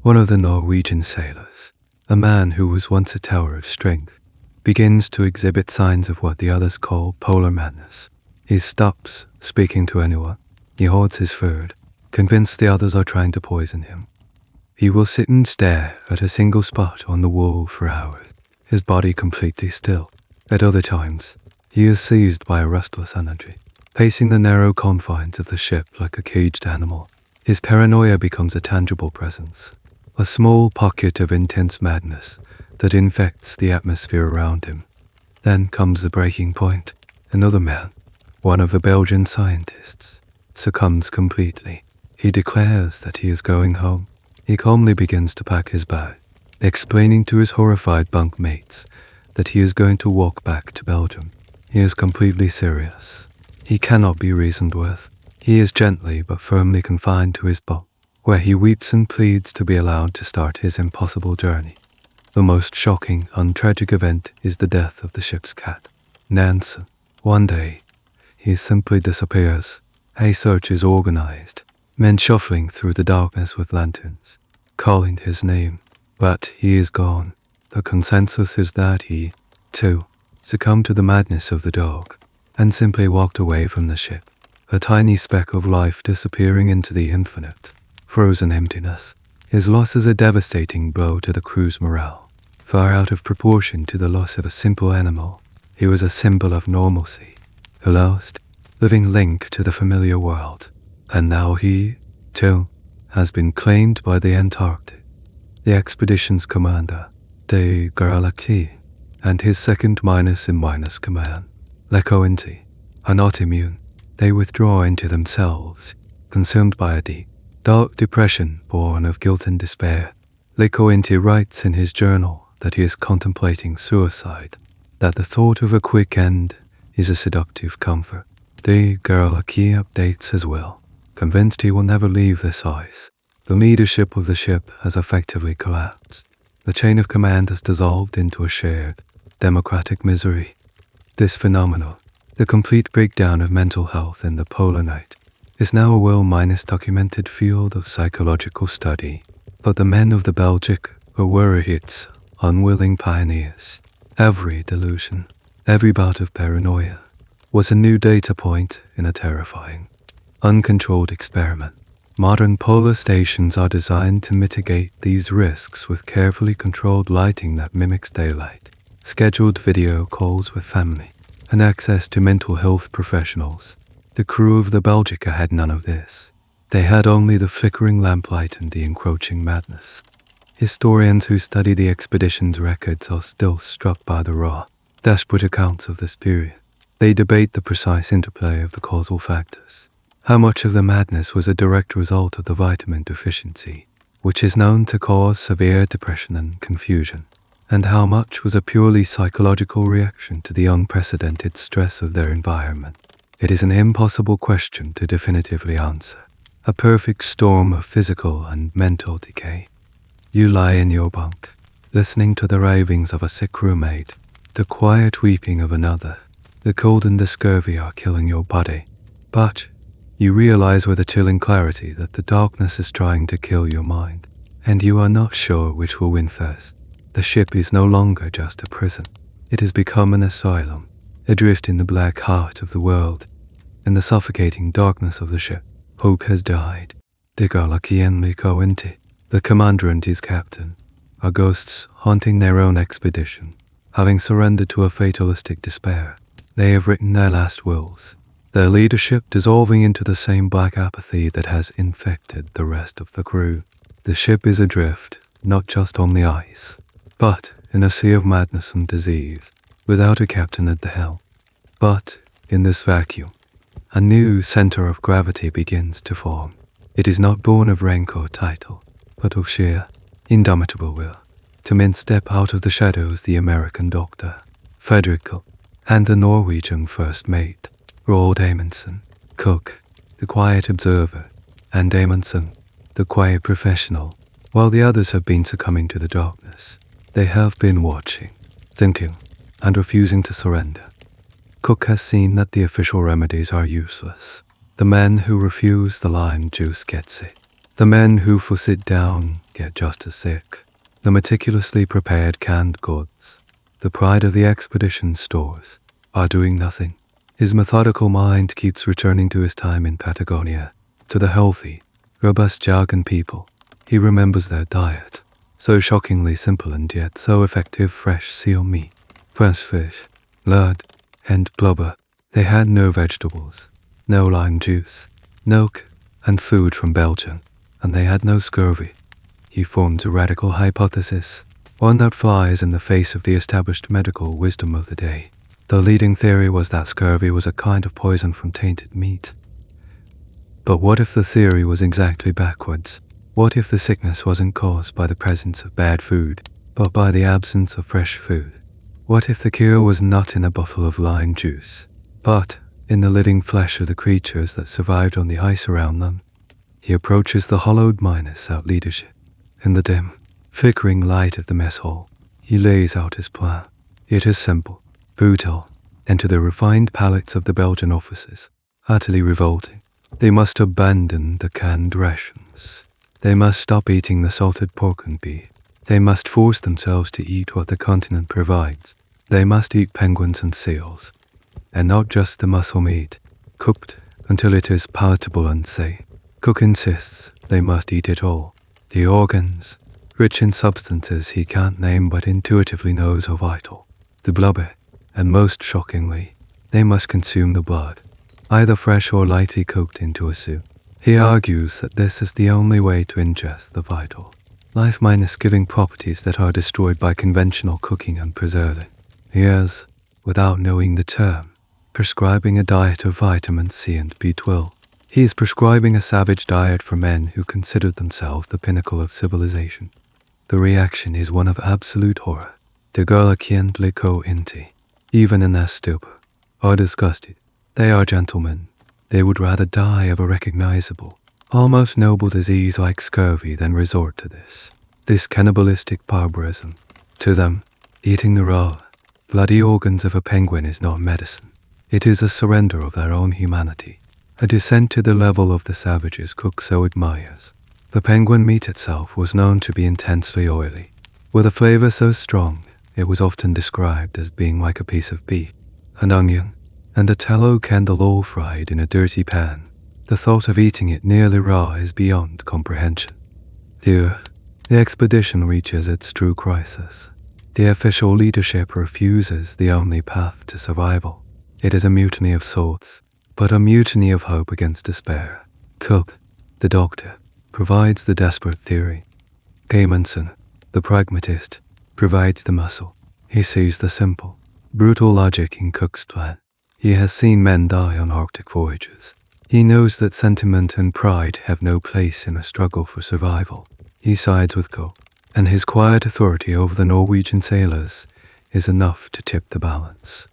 One of the Norwegian sailors, a man who was once a tower of strength, begins to exhibit signs of what the others call polar madness. He stops speaking to anyone. He hoards his food, convinced the others are trying to poison him. He will sit and stare at a single spot on the wall for hours, his body completely still. At other times, he is seized by a restless energy, pacing the narrow confines of the ship like a caged animal. His paranoia becomes a tangible presence, a small pocket of intense madness that infects the atmosphere around him. Then comes the breaking point. Another man, one of the Belgian scientists, succumbs completely. He declares that he is going home. He calmly begins to pack his bag, explaining to his horrified bunkmates that he is going to walk back to Belgium. He is completely serious. He cannot be reasoned with. He is gently but firmly confined to his bunk, where he weeps and pleads to be allowed to start his impossible journey. The most shocking and tragic event is the death of the ship's cat, Nansen. One day, he simply disappears. A search is organized, men shuffling through the darkness with lanterns, calling his name, but he is gone. The consensus is that he, too, succumbed to the madness of the dog, and simply walked away from the ship, a tiny speck of life disappearing into the infinite, frozen emptiness. His loss is a devastating blow to the crew's morale, far out of proportion to the loss of a simple animal. He was a symbol of normalcy, a last, living link to the familiar world, and now he, too, has been claimed by the Antarctic. The expedition's commander, Gerlache, and his second minus command, Leuven, are not immune. They withdraw into themselves, consumed by a deep, dark depression born of guilt and despair. Leuven writes in his journal that he is contemplating suicide, that the thought of a quick end is a seductive comfort. Gerlache updates as well, convinced he will never leave this ice. The leadership of the ship has effectively collapsed. The chain of command has dissolved into a shared, democratic misery. This phenomenon, the complete breakdown of mental health in the polar night, is now a well-documented field of psychological study. But the men of the Belgica were its unwilling pioneers. Every delusion, every bout of paranoia, was a new data point in a terrifying, uncontrolled experiment. Modern polar stations are designed to mitigate these risks with carefully controlled lighting that mimics daylight, scheduled video calls with family, and access to mental health professionals. The crew of the Belgica had none of this. They had only the flickering lamplight and the encroaching madness. Historians who study the expedition's records are still struck by the raw, desperate accounts of this period. They debate the precise interplay of the causal factors. How much of the madness was a direct result of the vitamin deficiency, which is known to cause severe depression and confusion, and how much was a purely psychological reaction to the unprecedented stress of their environment. It is an impossible question to definitively answer. A perfect storm of physical and mental decay. You lie in your bunk, listening to the ravings of a sick roommate, the quiet weeping of another. The cold and the scurvy are killing your body, but you realize with a chilling clarity that the darkness is trying to kill your mind, and you are not sure which will win first. The ship is no longer just a prison. It has become an asylum, adrift in the black heart of the world. In the suffocating darkness of the ship, hope has died. Gerlache and Leuven, the commander and his captain, are ghosts haunting their own expedition. Having surrendered to a fatalistic despair, they have written their last wills, their leadership dissolving into the same black apathy that has infected the rest of the crew. The ship is adrift, not just on the ice, but in a sea of madness and disease, without a captain at the helm. But in this vacuum, a new center of gravity begins to form. It is not born of rank or title, but of sheer, indomitable will. To men step out of the shadows the American doctor, Frederick, and the Norwegian first mate, Roald Amundsen, cook, the quiet observer, and Amundsen, the quiet professional. While the others have been succumbing to the darkness, they have been watching, thinking, and refusing to surrender. Cook has seen that the official remedies are useless. The men who refuse the lime juice get sick. The men who sit down get just as sick. The meticulously prepared canned goods, the pride of the expedition's stores, are doing nothing. His methodical mind keeps returning to his time in Patagonia, to the healthy, robust Jargon people. He remembers their diet, so shockingly simple and yet so effective: fresh seal meat, fresh fish, lard, and blubber. They had no vegetables, no lime juice, milk, and food from Belgium, and they had no scurvy. He formed a radical hypothesis, one that flies in the face of the established medical wisdom of the day. The leading theory was that scurvy was a kind of poison from tainted meat. But what if the theory was exactly backwards? What if the sickness wasn't caused by the presence of bad food, but by the absence of fresh food? What if the cure was not in a bottle of lime juice, but in the living flesh of the creatures that survived on the ice around them? He approaches the hollowed miners out leadership. In the dim, flickering light of the mess hall, he lays out his plan. It is simple, brutal, and to the refined palates of the Belgian officers, utterly revolting. They must abandon the canned rations. They must stop eating the salted pork and beef. They must force themselves to eat what the continent provides. They must eat penguins and seals, and not just the muscle meat, cooked until it is palatable and safe. Cook insists they must eat it all. The organs, rich in substances he can't name but intuitively knows are vital. The blubber, and most shockingly, they must consume the blood, either fresh or lightly cooked into a soup. He argues that this is the only way to ingest the vital, life-giving properties that are destroyed by conventional cooking and preserving. He is, without knowing the term, prescribing a diet of vitamin C and B12. He is prescribing a savage diet for men who considered themselves the pinnacle of civilization. The reaction is one of absolute horror. The Gerlache and Inti, even in their stupor, are disgusted. They are gentlemen. They would rather die of a recognizable, almost noble disease like scurvy than resort to this cannibalistic barbarism. To them, eating the raw, bloody organs of a penguin is not medicine. It is a surrender of their own humanity, a descent to the level of the savages Cook so admires. The penguin meat itself was known to be intensely oily, with a flavor so strong it was often described as being like a piece of beef, an onion, and a tallow candle all fried in a dirty pan. The thought of eating it nearly raw is beyond comprehension. Here, the expedition reaches its true crisis. The official leadership refuses the only path to survival. It is a mutiny of sorts, but a mutiny of hope against despair. Cook, the doctor, provides the desperate theory. Amundsen, the pragmatist, provides the muscle. He sees the simple, brutal logic in Cook's plan. He has seen men die on Arctic voyages. He knows that sentiment and pride have no place in a struggle for survival. He sides with Cook, and his quiet authority over the Norwegian sailors is enough to tip the balance.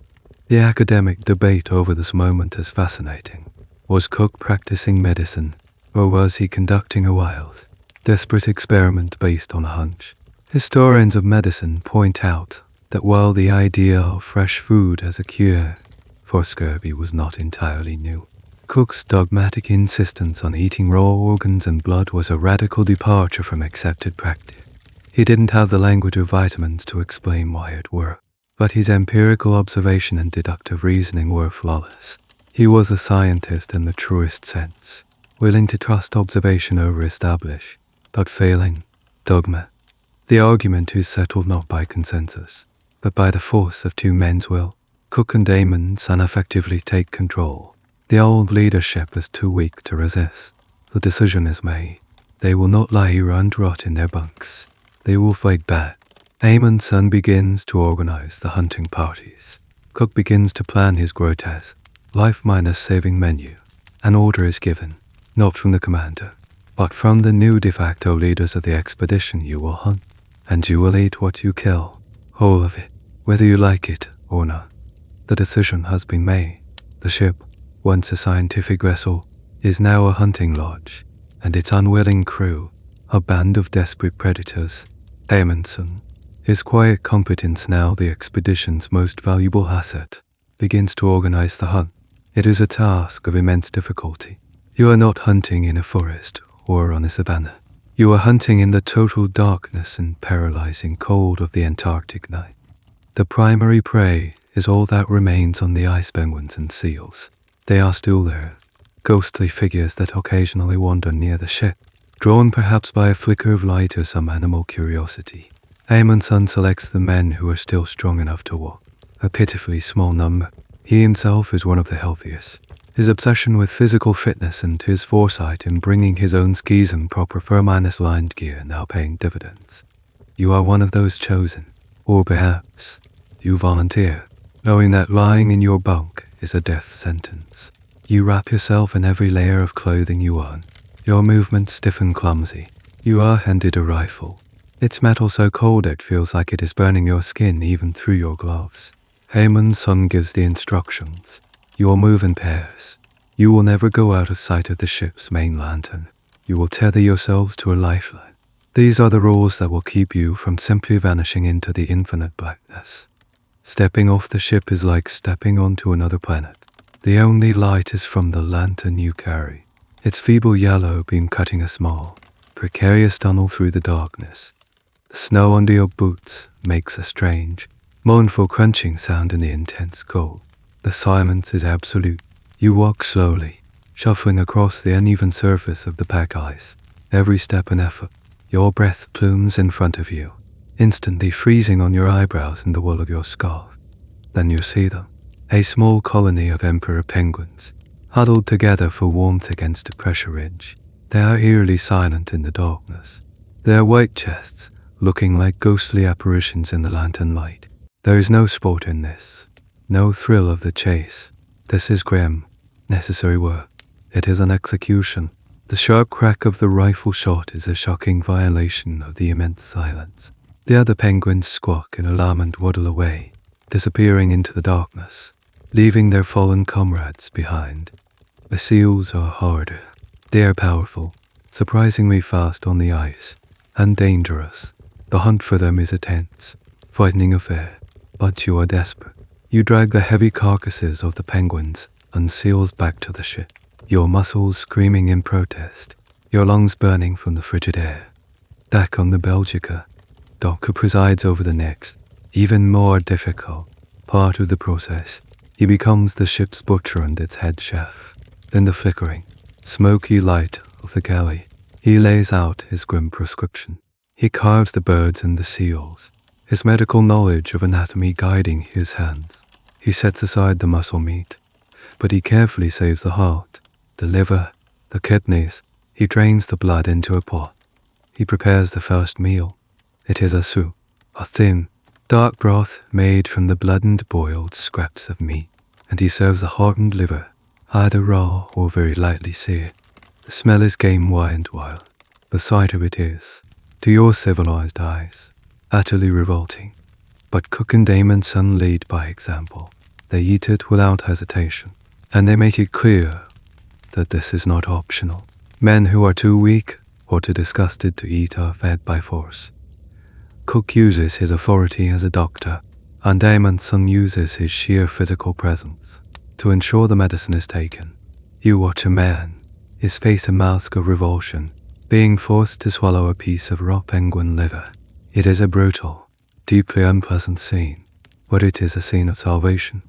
The academic debate over this moment is fascinating. Was Cook practicing medicine, or was he conducting a wild, desperate experiment based on a hunch? Historians of medicine point out that while the idea of fresh food as a cure for scurvy was not entirely new, Cook's dogmatic insistence on eating raw organs and blood was a radical departure from accepted practice. He didn't have the language of vitamins to explain why it worked, but his empirical observation and deductive reasoning were flawless. He was a scientist in the truest sense, willing to trust observation over establish, but failing dogma. The argument is settled not by consensus, but by the force of two men's will. Cook and Amundsen effectively take control. The old leadership is too weak to resist. The decision is made. They will not lie and rot in their bunks. They will fight back. Amundsen begins to organize the hunting parties. Cook begins to plan his grotesque, life-saving menu. An order is given, not from the commander, but from the new de facto leaders of the expedition. You will hunt, and you will eat what you kill, all of it, whether you like it or not. The decision has been made. The ship, once a scientific vessel, is now a hunting lodge, and its unwilling crew, a band of desperate predators. Amundsen, his quiet competence now the expedition's most valuable asset, begins to organize the hunt. It is a task of immense difficulty. You are not hunting in a forest or on a savanna. You are hunting in the total darkness and paralyzing cold of the Antarctic night. The primary prey is all that remains on the ice penguins and seals. They are still there, ghostly figures that occasionally wander near the ship, drawn perhaps by a flicker of light or some animal curiosity. Amundsen selects the men who are still strong enough to walk, a pitifully small number. He himself is one of the healthiest. His obsession with physical fitness and his foresight in bringing his own skis and proper fur-lined gear now paying dividends. You are one of those chosen, or perhaps you volunteer, knowing that lying in your bunk is a death sentence. You wrap yourself in every layer of clothing you own. Your movements stiff and clumsy. You are handed a rifle. Its metal so cold it feels like it is burning your skin even through your gloves. Amundsen gives the instructions. You will move in pairs. You will never go out of sight of the ship's main lantern. You will tether yourselves to a lifeline. These are the rules that will keep you from simply vanishing into the infinite blackness. Stepping off the ship is like stepping onto another planet. The only light is from the lantern you carry, its feeble yellow beam cutting a small, precarious tunnel through the darkness. The snow under your boots makes a strange, mournful crunching sound in the intense cold. The silence is absolute. You walk slowly, shuffling across the uneven surface of the pack ice, every step an effort. Your breath plumes in front of you, instantly freezing on your eyebrows and the wool of your scarf. Then you see them, a small colony of emperor penguins, huddled together for warmth against a pressure ridge. They are eerily silent in the darkness, their white chests looking like ghostly apparitions in the lantern light. There is no sport in this, no thrill of the chase. This is grim, necessary work. It is an execution. The sharp crack of the rifle shot is a shocking violation of the immense silence. The other penguins squawk in alarm and waddle away, disappearing into the darkness, leaving their fallen comrades behind. The seals are harder. They are powerful, surprisingly fast on the ice, and dangerous. The hunt for them is a tense, frightening affair. But you are desperate. You drag the heavy carcasses of the penguins and seals back to the ship, your muscles screaming in protest, your lungs burning from the frigid air. Back on the Belgica, Doctor presides over the next, even more difficult, part of the process. He becomes the ship's butcher and its head chef. In the flickering, smoky light of the galley, he lays out his grim prescription. He carves the birds and the seals, his medical knowledge of anatomy guiding his hands. He sets aside the muscle meat, but he carefully saves the heart, the liver, the kidneys. He drains the blood into a pot. He prepares the first meal. It is a soup, a thin, dark broth made from the blood and boiled scraps of meat, and he serves the heart and liver, either raw or very lightly seared. The smell is game and wild. The sight of it is, to your civilized eyes, utterly revolting. But Cook and Amundsen lead by example. They eat it without hesitation, and they make it clear that this is not optional. Men who are too weak or too disgusted to eat are fed by force. Cook uses his authority as a doctor, and Amundsen uses his sheer physical presence to ensure the medicine is taken. You watch a man, his face a mask of revulsion, being forced to swallow a piece of raw penguin liver. It is a brutal, deeply unpleasant scene, but it is a scene of salvation.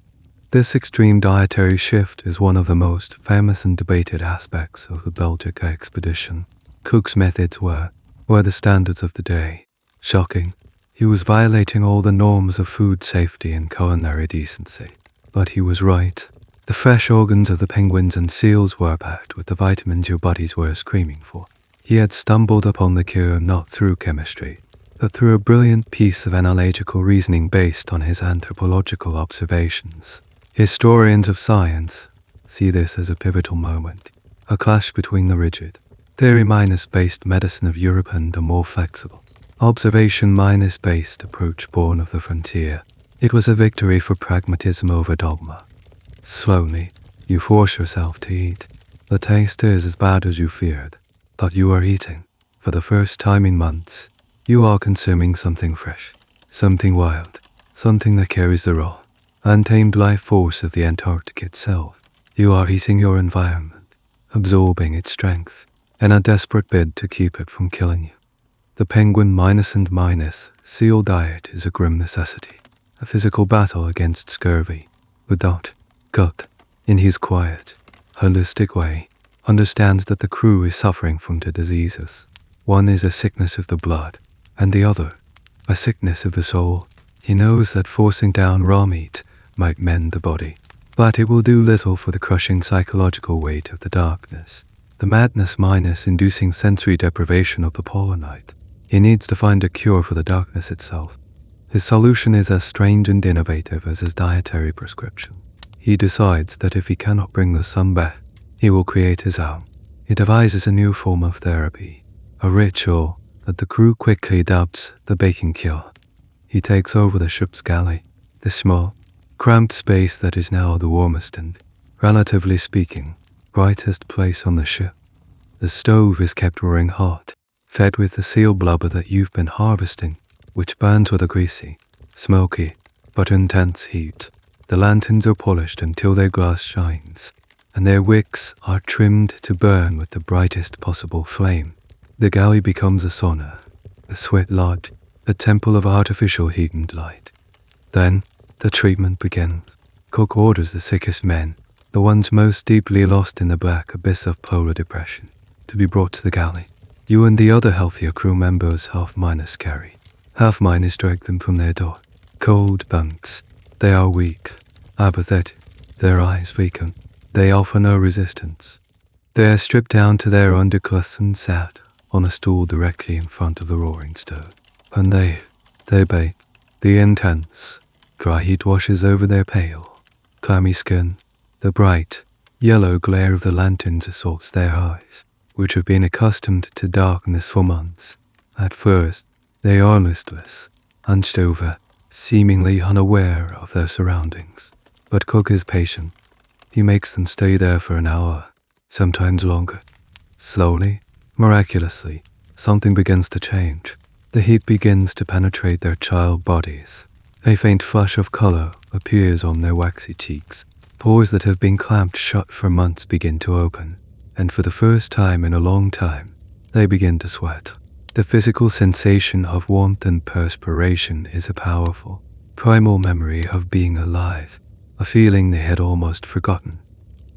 This extreme dietary shift is one of the most famous and debated aspects of the Belgica expedition. Cook's methods were the standards of the day. Shocking. He was violating all the norms of food safety and culinary decency. But he was right. The fresh organs of the penguins and seals were packed with the vitamins your bodies were screaming for. He had stumbled upon the cure not through chemistry, but through a brilliant piece of analytical reasoning based on his anthropological observations. Historians of science see this as a pivotal moment, a clash between the rigid, theory-based medicine of Europe and a more flexible, observation-based approach born of the frontier. It was a victory for pragmatism over dogma. Slowly, you force yourself to eat. The taste is as bad as you feared, but you are eating. For the first time in months, you are consuming something fresh, something wild, something that carries the raw, untamed life force of the Antarctic itself. You are eating your environment, absorbing its strength, in a desperate bid to keep it from killing you. The penguin minus seal diet is a grim necessity. a physical battle against scurvy. Without Cook, in his quiet, holistic way, understands that the crew is suffering from two diseases. One is a sickness of the blood, and the other, a sickness of the soul. He knows that forcing down raw meat might mend the body, but it will do little for the crushing psychological weight of the darkness, the madness minus inducing sensory deprivation of the polar night. He needs to find a cure for the darkness itself. His solution is as strange and innovative as his dietary prescription. He decides that if he cannot bring the sun back, he will create his own. He devises a new form of therapy, a ritual that the crew quickly adopts the baking cure. He takes over the ship's galley, the small, cramped space that is now the warmest and, relatively speaking, brightest place on the ship. The stove is kept roaring hot, fed with the seal blubber that you've been harvesting, which burns with a greasy, smoky, but intense heat. The lanterns are polished until their glass shines, and their wicks are trimmed to burn with the brightest possible flame. The galley becomes a sauna, a sweat lodge, a temple of artificial heat and light. Then, the treatment begins. Cook orders the sickest men, the ones most deeply lost in the black abyss of polar depression, to be brought to the galley. You and the other healthier crew members half-minus carry. Half-minus drag them from their door. Cold bunks. They are weak, apathetic, their eyes vacant. They offer no resistance. They are stripped down to their undercloths and sat on a stool directly in front of the roaring stove. And they bake. The intense, dry heat washes over their pale, clammy skin. The bright, yellow glare of the lanterns assaults their eyes, which have been accustomed to darkness for months. At first, they are listless, hunched over, seemingly unaware of their surroundings. But Cook is patient. He makes them stay there for an hour, sometimes longer. Slowly, miraculously, something begins to change. The heat begins to penetrate their child bodies. A faint flush of color appears on their waxy cheeks. Pores that have been clamped shut for months begin to open, and for the first time in a long time, they begin to sweat. The physical sensation of warmth and perspiration is a powerful, primal memory of being alive, a feeling they had almost forgotten.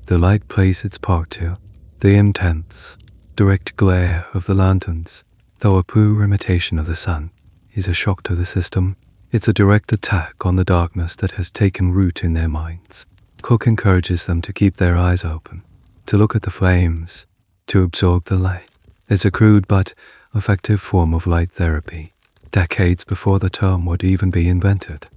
The light plays its part too. The intense, direct glare of the lanterns, though a poor imitation of the sun, is a shock to the system. It's a direct attack on the darkness that has taken root in their minds. Cook encourages them to keep their eyes open, to look at the flames, to absorb the light. It's a crude but effective form of light therapy, decades before the term would even be invented.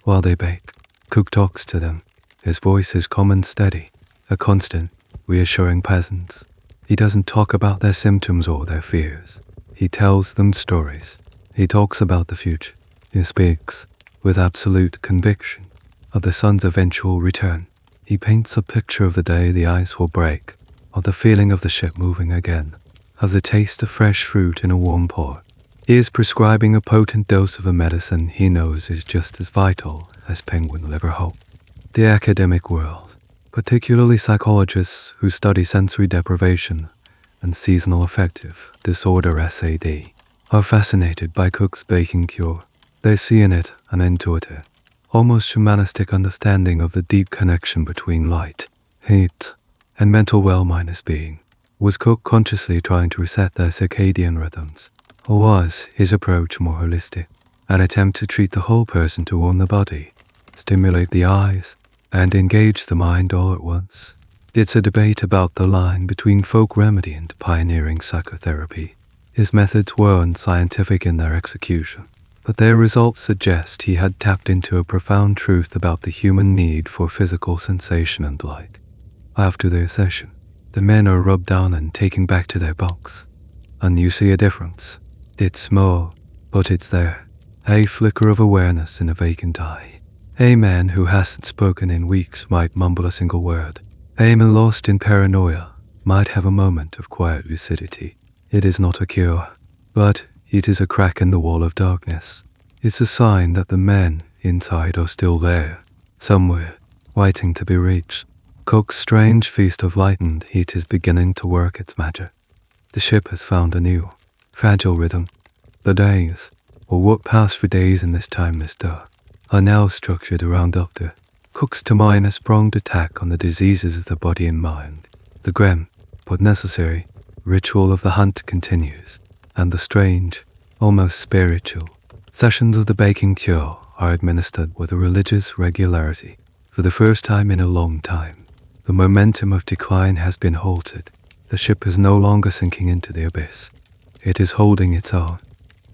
While they bake, Cook talks to them. His voice is calm and steady, a constant, reassuring presence. He doesn't talk about their symptoms or their fears. He tells them stories. He talks about the future. He speaks, with absolute conviction, of the sun's eventual return. He paints a picture of the day the ice will break, of the feeling of the ship moving again, of the taste of fresh fruit in a warm port. He is prescribing a potent dose of a medicine he knows is just as vital as penguin liver hope. The academic world, particularly psychologists who study sensory deprivation and seasonal affective disorder SAD, are fascinated by Cook's baking cure. They see in it an intuitive, almost shamanistic understanding of the deep connection between light, heat, and mental well-minus being. Was Cook consciously trying to reset their circadian rhythms, or was his approach more holistic, an attempt to treat the whole person to warm the body, stimulate the eyes, and engage the mind all at once? It's a debate about the line between folk remedy and pioneering psychotherapy. His methods were unscientific in their execution, but their results suggest he had tapped into a profound truth about the human need for physical sensation and light. After their session, the men are rubbed down and taken back to their bunks, and you see a difference. It's small, but it's there. A flicker of awareness in a vacant eye. A man who hasn't spoken in weeks might mumble a single word. A man lost in paranoia might have a moment of quiet lucidity. It is not a cure, but it is a crack in the wall of darkness. It's a sign that the men inside are still there, somewhere, waiting to be reached. Cook's strange feast of light and heat is beginning to work its magic. The ship has found a new, fragile rhythm. The days, or what passed for days in this timeless dark, are now structured around the cook's two-pronged attack on the diseases of the body and mind. The grim, but necessary, ritual of the hunt continues, and the strange, almost spiritual, sessions of the baking cure are administered with a religious regularity. For the first time in a long time, the momentum of decline has been halted. The ship is no longer sinking into the abyss. It is holding its own.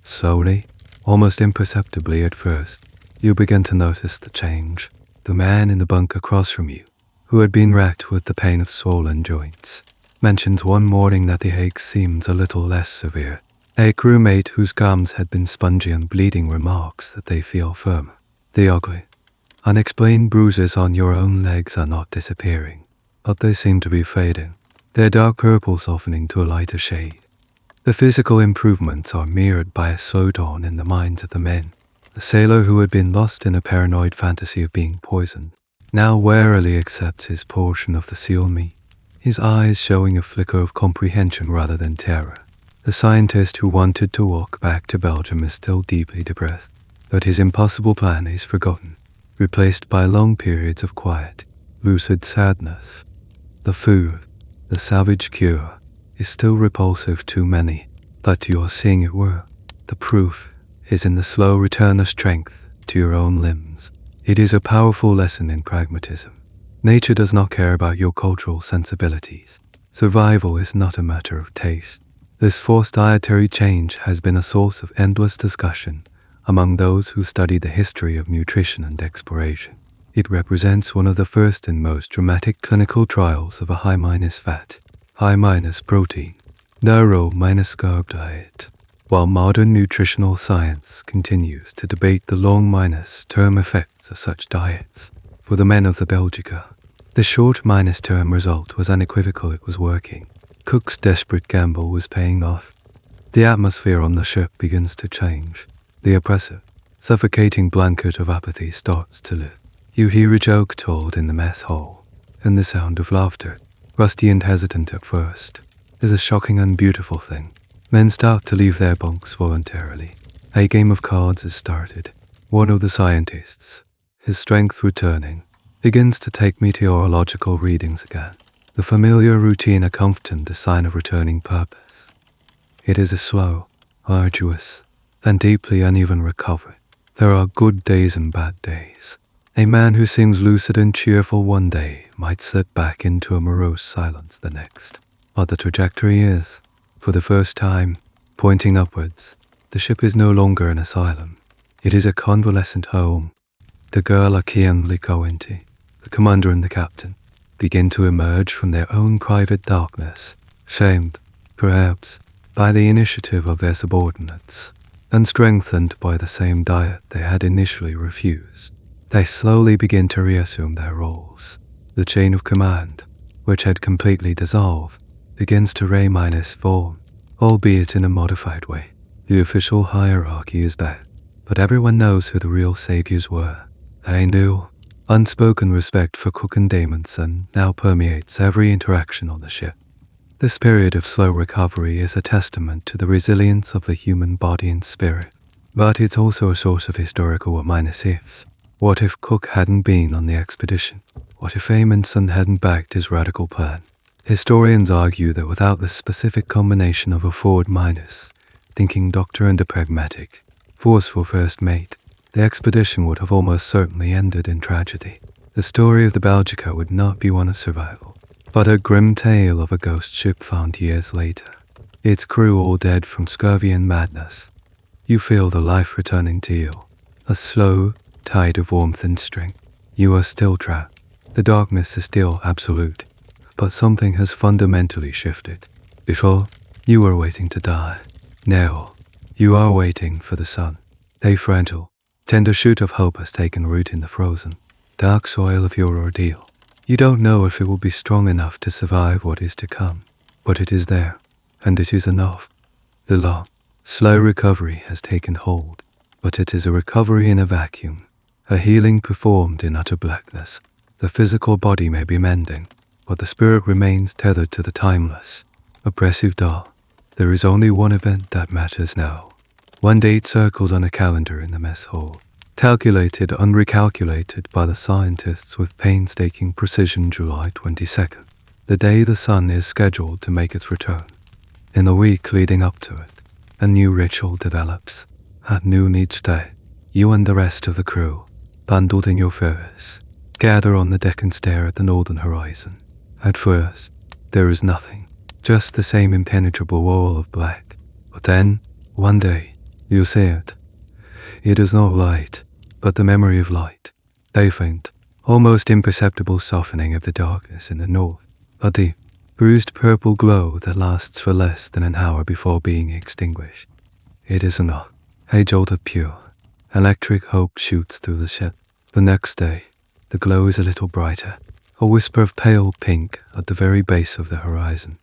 Slowly, almost imperceptibly at first, you begin to notice the change. The man in the bunk across from you, who had been racked with the pain of swollen joints, mentions one morning that the ache seems a little less severe. A crewmate whose gums had been spongy and bleeding remarks that they feel firmer. The ugly, unexplained bruises on your own legs are not disappearing, but they seem to be fading, their dark purple softening to a lighter shade. The physical improvements are mirrored by a slow dawn in the minds of the men. The sailor who had been lost in a paranoid fantasy of being poisoned now warily accepts his portion of the seal meat, his eyes showing a flicker of comprehension rather than terror. The scientist who wanted to walk back to Belgium is still deeply depressed, but his impossible plan is forgotten, replaced by long periods of quiet, lucid sadness. The food, the savage cure, is still repulsive to many, but you are seeing it work. The proof is in the slow return of strength to your own limbs. It is a powerful lesson in pragmatism. Nature does not care about your cultural sensibilities. Survival is not a matter of taste. This forced dietary change has been a source of endless discussion among those who study the history of nutrition and exploration. It represents one of the first and most dramatic clinical trials of a high-fat, high-protein, narrow-carb diet. While modern nutritional science continues to debate the long-term effects of such diets, for the men of the Belgica, the short-term result was unequivocal. It was working. Cook's desperate gamble was paying off. The atmosphere on the ship begins to change. The oppressive, suffocating blanket of apathy starts to lift. You hear a joke told in the mess hall, and the sound of laughter, rusty and hesitant at first, is a shocking and beautiful thing. Men start to leave their bunks voluntarily. A game of cards is started. One of the scientists, his strength returning, begins to take meteorological readings again. The familiar routine accompanied the sign of returning purpose. It is a slow, arduous, and deeply uneven recovery. There are good days and bad days. A man who seems lucid and cheerful one day might slip back into a morose silence the next. But the trajectory is, for the first time, pointing upwards. The ship is no longer an asylum. It is a convalescent home. The Gerlache and the commander and the captain, begin to emerge from their own private darkness, shamed, perhaps, by the initiative of their subordinates, and strengthened by the same diet they had initially refused. They slowly begin to reassume their roles. The chain of command, which had completely dissolved, begins to form, albeit in a modified way. The official hierarchy is back, but everyone knows who the real saviors were. A new, unspoken respect for Cook and Amundsen now permeates every interaction on the ship. This period of slow recovery is a testament to the resilience of the human body and spirit, but it's also a source of historical what-ifs. What if Cook hadn't been on the expedition? What if Amundsen hadn't backed his radical plan? Historians argue that without this specific combination of a forward-thinking doctor and a pragmatic, forceful first mate, the expedition would have almost certainly ended in tragedy. The story of the Belgica would not be one of survival, but a grim tale of a ghost ship found years later. Its crew all dead from scurvy and madness. You feel the life returning to you, a slow tide of warmth and strength. You are still trapped. The darkness is still absolute, but something has fundamentally shifted. Before, you were waiting to die. Now, you are waiting for the sun. A fragile, tender shoot of hope has taken root in the frozen, dark soil of your ordeal. You don't know if it will be strong enough to survive what is to come, but it is there, and it is enough. The long, slow recovery has taken hold, but it is a recovery in a vacuum, a healing performed in utter blackness. The physical body may be mending, but the spirit remains tethered to the timeless, oppressive dark. There is only one event that matters now. One date circled on a calendar in the mess hall. Calculated, unrecalculated by the scientists with painstaking precision. July 22nd, the day the sun is scheduled to make its return. In the week leading up to it, a new ritual develops. At noon each day, you and the rest of the crew, bundled in your furs, gather on the deck and stare at the northern horizon. At first, there is nothing, just the same impenetrable wall of black. But then, one day, you see it. It is not light, but the memory of light. A faint, almost imperceptible softening of the darkness in the north. A deep, bruised purple glow that lasts for less than an hour before being extinguished. It is enough. A jolt of pure, electric hope shoots through the ship. The next day, the glow is a little brighter, a whisper of pale pink at the very base of the horizon.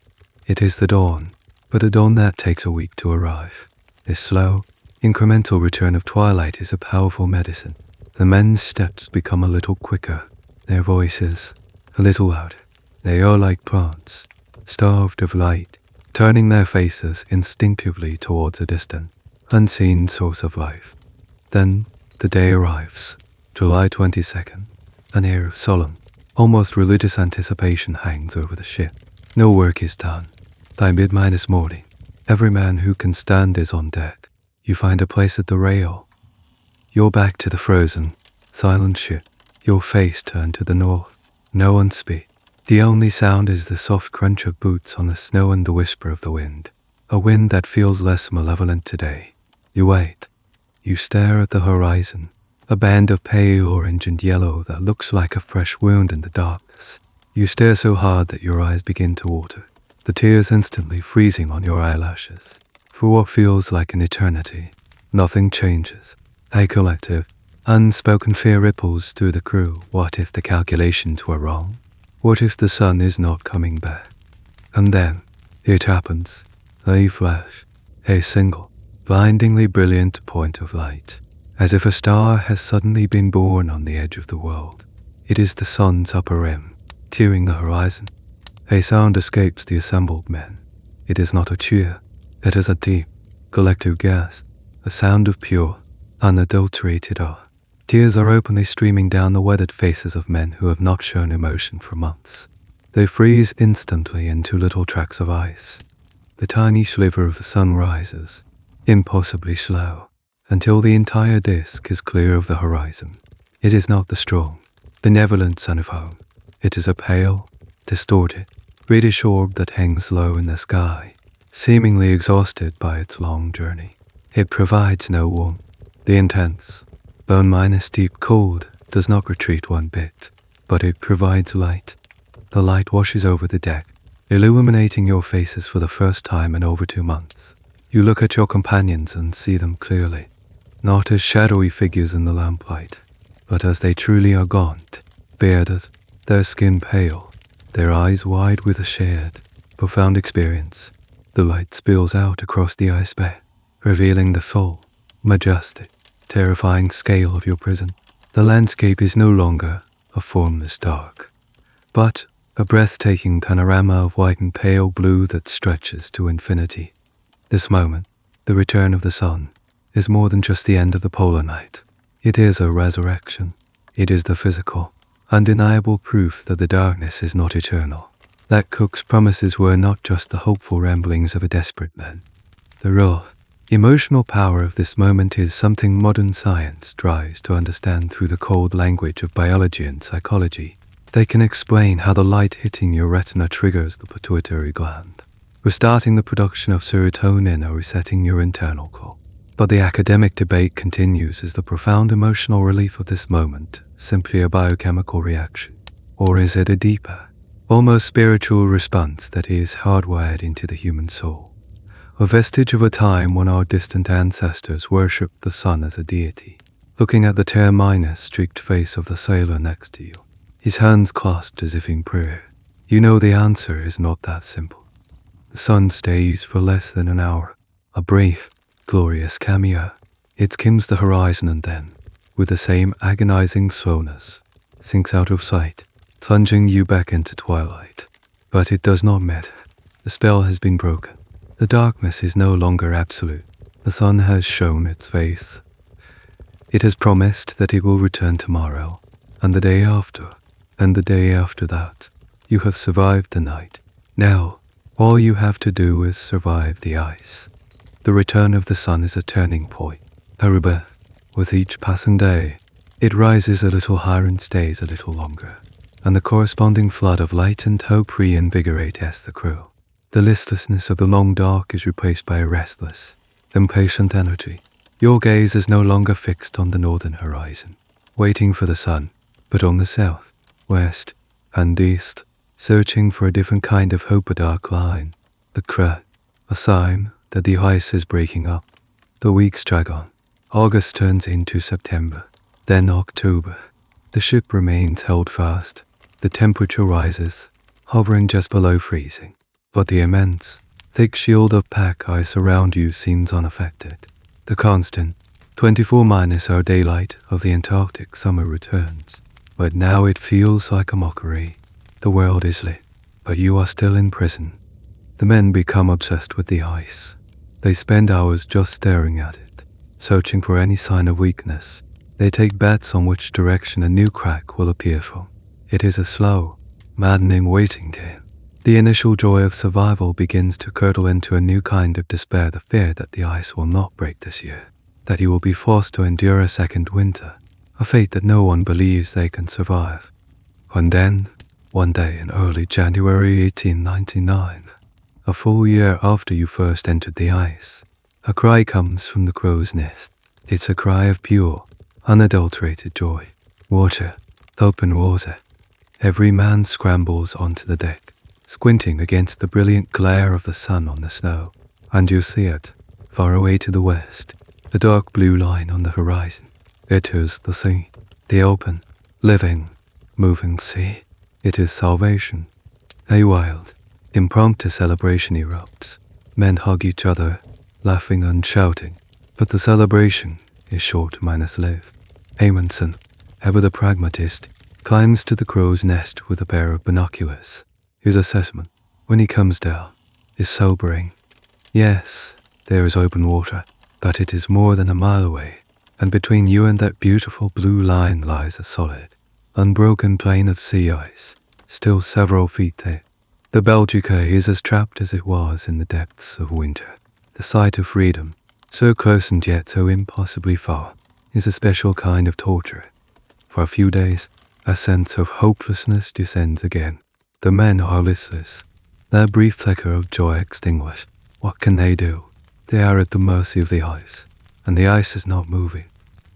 It is the dawn, but a dawn that takes a week to arrive. This slow, incremental return of twilight is a powerful medicine. The men's steps become a little quicker, their voices a little louder. They are like plants, starved of light, turning their faces instinctively towards a distant, unseen source of life. Then the day arrives, July 22nd. An air of solemn, almost religious anticipation hangs over the ship. No work is done. By midnight this morning, every man who can stand is on deck. You find a place at the rail. Your back to the frozen, silent ship, your face turned to the north. No one speaks. The only sound is the soft crunch of boots on the snow and the whisper of the wind, a wind that feels less malevolent today. You wait. You stare at the horizon, a band of pale orange and yellow that looks like a fresh wound in the darkness. You stare so hard that your eyes begin to water, the tears instantly freezing on your eyelashes. For what feels like an eternity, nothing changes. A collective, unspoken fear ripples through the crew. What if the calculations were wrong? What if the sun is not coming back? And then, it happens. A flash. A single, blindingly brilliant point of light. As if a star has suddenly been born on the edge of the world. It is the sun's upper rim, tearing the horizon. A sound escapes the assembled men. It is not a cheer. It is a deep, collective gasp. A sound of pure, unadulterated awe. Tears are openly streaming down the weathered faces of men who have not shown emotion for months. They freeze instantly into little tracks of ice. The tiny sliver of the sun rises, impossibly slow, until the entire disk is clear of the horizon. It is not the strong, benevolent sun of home. It is a pale, distorted, reddish orb that hangs low in the sky, seemingly exhausted by its long journey. It provides no warmth. The intense, bone-minus deep cold does not retreat one bit, but it provides light. The light washes over the deck, illuminating your faces for the first time in over 2 months. You look at your companions and see them clearly, not as shadowy figures in the lamplight, but as they truly are gaunt, bearded, their skin pale, their eyes wide with a shared, profound experience. The light spills out across the ice bed, revealing the full, majestic, terrifying scale of your prison. The landscape is no longer a formless dark, but a breathtaking panorama of white and pale blue that stretches to infinity. This moment, the return of the sun, is more than just the end of the polar night. It is a resurrection. It is the physical, undeniable proof that the darkness is not eternal. That Cook's promises were not just the hopeful ramblings of a desperate man. The raw, emotional power of this moment is something modern science tries to understand through the cold language of biology and psychology. They can explain how the light hitting your retina triggers the pituitary gland, restarting the production of serotonin or resetting your internal clock. But the academic debate continues. Is the profound emotional relief of this moment simply a biochemical reaction? Or is it a deeper, almost spiritual response that is hardwired into the human soul? A vestige of a time when our distant ancestors worshipped the sun as a deity. Looking at the tear-minus streaked face of the sailor next to you, his hands clasped as if in prayer, you know the answer is not that simple. The sun stays for less than an hour, a brief, glorious cameo. It skims the horizon and then, with the same agonizing slowness, sinks out of sight, plunging you back into twilight. But it does not matter. The spell has been broken. The darkness is no longer absolute. The sun has shown its face. It has promised that it will return tomorrow, and the day after, and the day after that. You have survived the night. Now, all you have to do is survive the ice. The return of the sun is a turning point, a rebirth. With each passing day, it rises a little higher and stays a little longer, and the corresponding flood of light and hope reinvigorates the crew. The listlessness of the long dark is replaced by a restless, impatient energy. Your gaze is no longer fixed on the northern horizon, waiting for the sun, but on the south, west, and east, searching for a different kind of hope. A dark line, the crack, a sign that the ice is breaking up. The weeks drag on. August turns into September, then October. The ship remains held fast. The temperature rises, hovering just below freezing, but the immense, thick shield of pack ice around you seems unaffected. The constant, 24-hour daylight of the Antarctic summer returns, but now it feels like a mockery. The world is lit, but you are still in prison. The men become obsessed with the ice. They spend hours just staring at it, searching for any sign of weakness. They take bets on which direction a new crack will appear from. It is a slow, maddening waiting game. The initial joy of survival begins to curdle into a new kind of despair, the fear that the ice will not break this year, that you will be forced to endure a second winter, a fate that no one believes they can survive. And then, one day in early January 1899, a full year after you first entered the ice, a cry comes from the crow's nest. It's a cry of pure, unadulterated joy. Water, open water. Every man scrambles onto the deck, squinting against the brilliant glare of the sun on the snow, and you see it, far away to the west, the dark blue line on the horizon. It is the sea, the open, living, moving sea. It is salvation. A wild, impromptu celebration erupts. Men hug each other, laughing and shouting, but the celebration is short minus live. Amundsen, ever the pragmatist, climbs to the crow's nest with a pair of binoculars. His assessment, when he comes down, is sobering. Yes, there is open water, but it is more than a mile away, and between you and that beautiful blue line lies a solid, unbroken plain of sea ice, still several feet thick. The Belgica is as trapped as it was in the depths of winter. The sight of freedom, so close and yet so impossibly far, is a special kind of torture. For a few days, a sense of hopelessness descends again. The men are listless, their brief flicker of joy extinguished. What can they do? They are at the mercy of the ice, and the ice is not moving.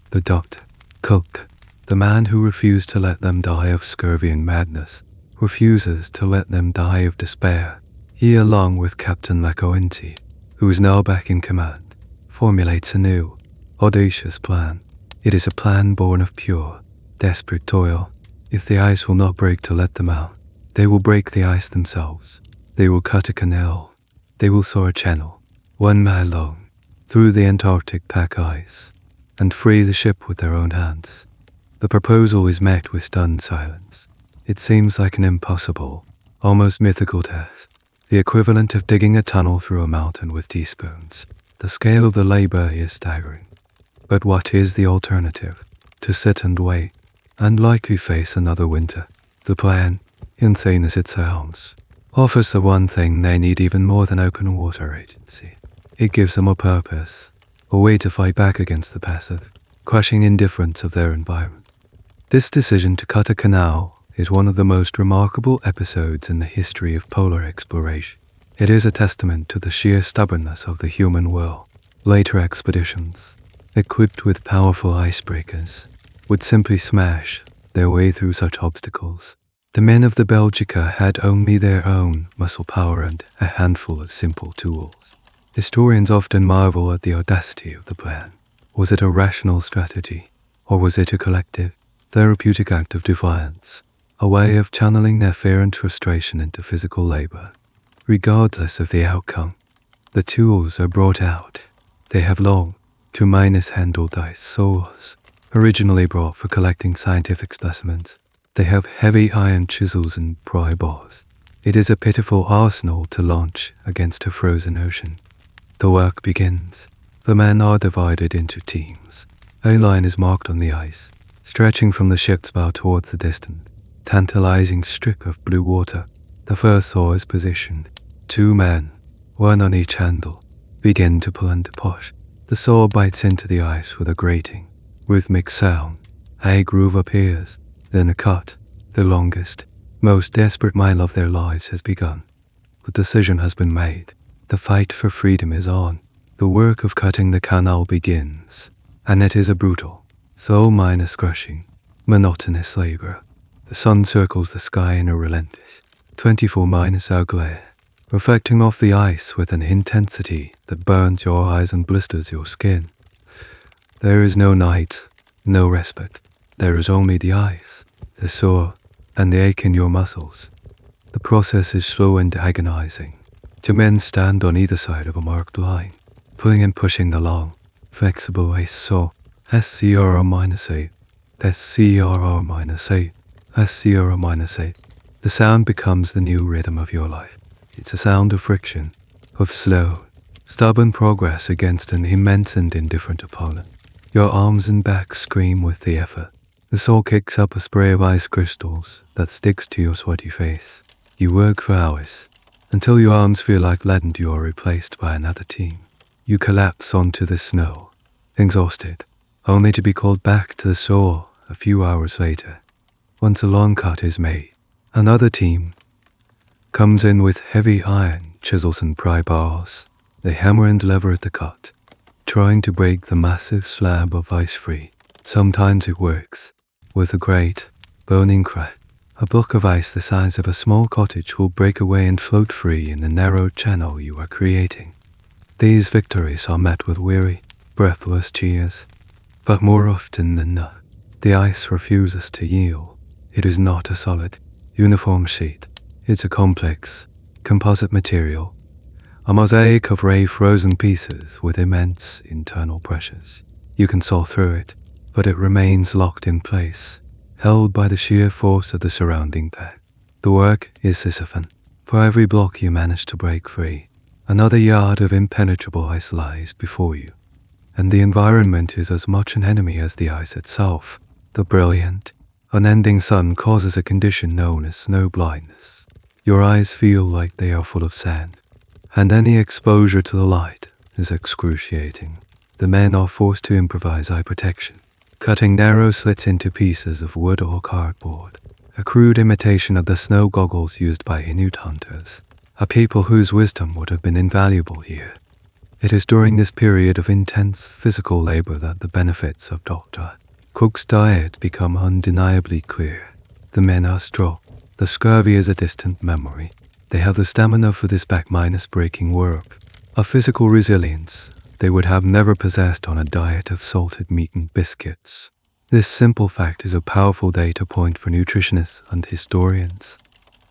The doctor, cook, the man who refused to let them die of scurvy and madness, refuses to let them die of despair. He, along with Captain Lecointi, who is now back in command, formulates a new, audacious plan. It is a plan born of pure, desperate toil. If the ice will not break to let them out, they will break the ice themselves. They will cut a canal. They will saw a channel, 1 mile long, through the Antarctic pack ice, and free the ship with their own hands. The proposal is met with stunned silence. It seems like an impossible, almost mythical task, the equivalent of digging a tunnel through a mountain with teaspoons. The scale of the labor is staggering. But what is the alternative? To sit and wait, and likely face another winter. The plan, insane as it sounds, offers the one thing they need even more than open water agency. It gives them a purpose, a way to fight back against the passive, crushing indifference of their environment. This decision to cut a canal is one of the most remarkable episodes in the history of polar exploration. It is a testament to the sheer stubbornness of the human will. Later expeditions, equipped with powerful icebreakers, would simply smash their way through such obstacles. The men of the Belgica had only their own muscle power and a handful of simple tools. Historians often marvel at the audacity of the plan. Was it a rational strategy, or was it a collective, therapeutic act of defiance, a way of channeling their fear and frustration into physical labor? Regardless of the outcome, the tools are brought out. They have long, 2- handled ice saws, originally brought for collecting scientific specimens. They have heavy iron chisels and pry bars. It is a pitiful arsenal to launch against a frozen ocean. The work begins. The men are divided into teams. A line is marked on the ice, stretching from the ship's bow towards the distant, tantalizing strip of blue water. The first oar is positioned. 2 men, one on each handle, begin to pull and to push. The saw bites into the ice with a grating, rhythmic sound. A groove appears, then a cut. The longest, most desperate mile of their lives has begun. The decision has been made. The fight for freedom is on. The work of cutting the canal begins, and it is a brutal, soul-minus crushing, monotonous labor. The sun circles the sky in a relentless 24-hour glare, reflecting off the ice with an intensity that burns your eyes and blisters your skin. There is no night, no respite. There is only the ice, the sore, and the ache in your muscles. The process is slow and agonizing. 2 men stand on either side of a marked line, pulling and pushing the long, flexible ice saw. SCR-8, SCR-8, SCR-8. The sound becomes the new rhythm of your life. It's a sound of friction, of slow, stubborn progress against an immense and indifferent opponent. Your arms and back scream with the effort. The saw kicks up a spray of ice crystals that sticks to your sweaty face. You work for hours, until your arms feel like lead and you are replaced by another team. You collapse onto the snow, exhausted, only to be called back to the saw a few hours later. Once a long cut is made, another team comes in with heavy iron chisels and pry bars. They hammer and lever at the cut, trying to break the massive slab of ice free. Sometimes it works. With a great, burning crack, a block of ice the size of a small cottage will break away and float free in the narrow channel you are creating. These victories are met with weary, breathless cheers. But more often than not, the ice refuses to yield. It is not a solid, uniform sheet. It's a complex, composite material, a mosaic of ray-frozen pieces with immense internal pressures. You can saw through it, but it remains locked in place, held by the sheer force of the surrounding pack. The work is Sisyphean. For every block you manage to break free, another yard of impenetrable ice lies before you, and the environment is as much an enemy as the ice itself. The brilliant, unending sun causes a condition known as snow blindness. Your eyes feel like they are full of sand, and any exposure to the light is excruciating. The men are forced to improvise eye protection, cutting narrow slits into pieces of wood or cardboard, a crude imitation of the snow goggles used by Inuit hunters, a people whose wisdom would have been invaluable here. It is during this period of intense physical labor that the benefits of Dr. Cook's diet become undeniably clear. The men are strong. The scurvy is a distant memory. They have the stamina for this back-breaking work, a physical resilience they would have never possessed on a diet of salted meat and biscuits. This simple fact is a powerful data point for nutritionists and historians.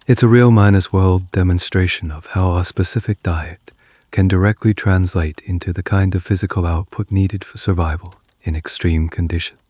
It's a real -world demonstration of how a specific diet can directly translate into the kind of physical output needed for survival in extreme conditions.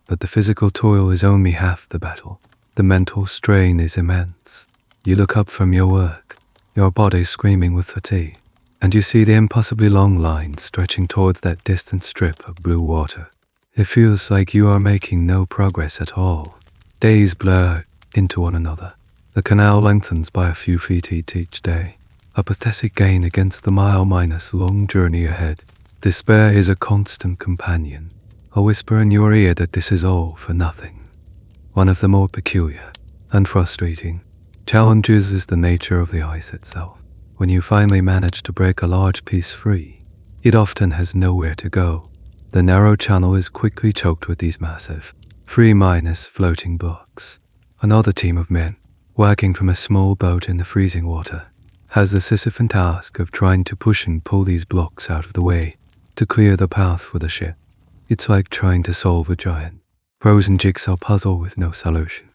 But the physical toil is only half the battle. The mental strain is immense. You look up from your work, your body screaming with fatigue, and you see the impossibly long line stretching towards that distant strip of blue water. It feels like you are making no progress at all. Days blur into one another. The canal lengthens by a few feet each day, a pathetic gain against the mile-long journey ahead. Despair is a constant companion, a whisper in your ear that this is all for nothing. One of the more peculiar and frustrating challenges is the nature of the ice itself. When you finally manage to break a large piece free, it often has nowhere to go. The narrow channel is quickly choked with these massive, floating blocks. Another team of men, working from a small boat in the freezing water, has the Sisyphean task of trying to push and pull these blocks out of the way to clear the path for the ship. It's like trying to solve a giant, frozen jigsaw puzzle with no solution.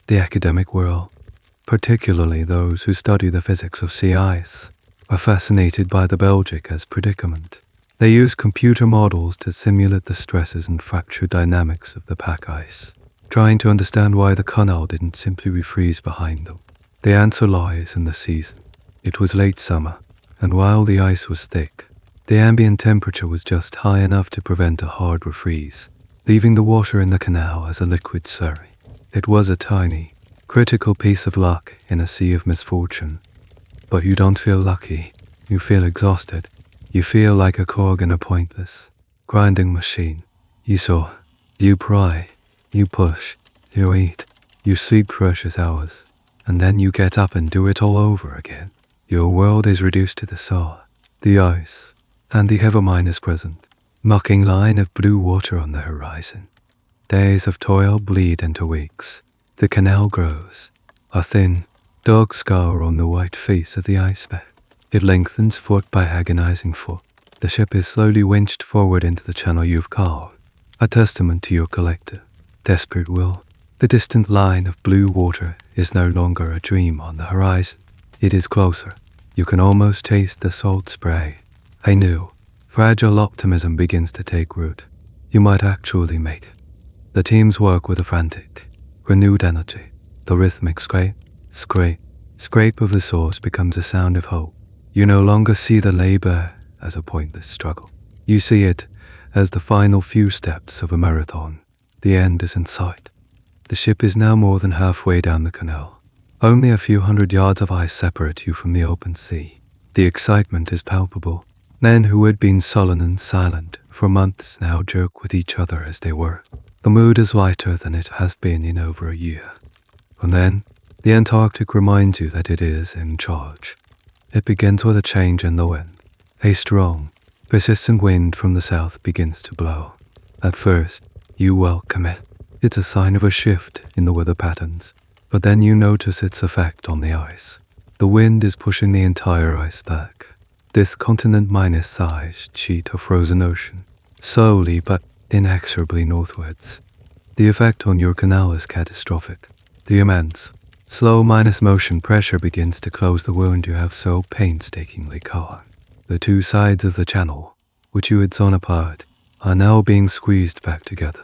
The academic world, particularly those who study the physics of sea ice, are fascinated by the Belgica's predicament. They use computer models to simulate the stresses and fracture dynamics of the pack ice, trying to understand why the canal didn't simply refreeze behind them. The answer lies in the season. It was late summer, and while the ice was thick, the ambient temperature was just high enough to prevent a hard refreeze. leaving the water in the canal as a liquid slurry. It was a tiny, critical piece of luck in a sea of misfortune. But you don't feel lucky. You feel exhausted. You feel like a cog in a pointless, grinding machine. You saw, you pry, you push, you eat, you sleep precious hours, and then you get up and do it all over again. Your world is reduced to the saw, the ice, and the Evermine is present, mocking line of blue water on the horizon. Days of toil bleed into weeks. The canal grows, a thin, dark scar on the white face of the iceberg. It lengthens foot by agonizing foot. The ship is slowly winched forward into the channel you've carved, a testament to your collective, desperate will. The distant line of blue water is no longer a dream on the horizon. It is closer. You can almost taste the salt spray. A new, fragile optimism begins to take root. You might actually make it. The teams work with a frantic, renewed energy. The rhythmic scrape, scrape, scrape of the saws becomes a sound of hope. You no longer see the labor as a pointless struggle. You see it as the final few steps of a marathon. The end is in sight. The ship is now more than halfway down the canal. Only a few hundred yards of ice separate you from the open sea. The excitement is palpable. Men who had been sullen and silent for months now joke with each other as they work. The mood is lighter than it has been in over a year. And then, the Antarctic reminds you that it is in charge. It begins with a change in the wind. A strong, persistent wind from the south begins to blow. At first, you welcome it. It's a sign of a shift in the weather patterns. But then you notice its effect on the ice. The wind is pushing the entire ice back. This continent-sized sheet of frozen ocean, slowly but inexorably northwards. The effect on your canal is catastrophic. The immense, slow motion pressure begins to close the wound you have so painstakingly carved. The two sides of the channel, which you had sawn apart, are now being squeezed back together.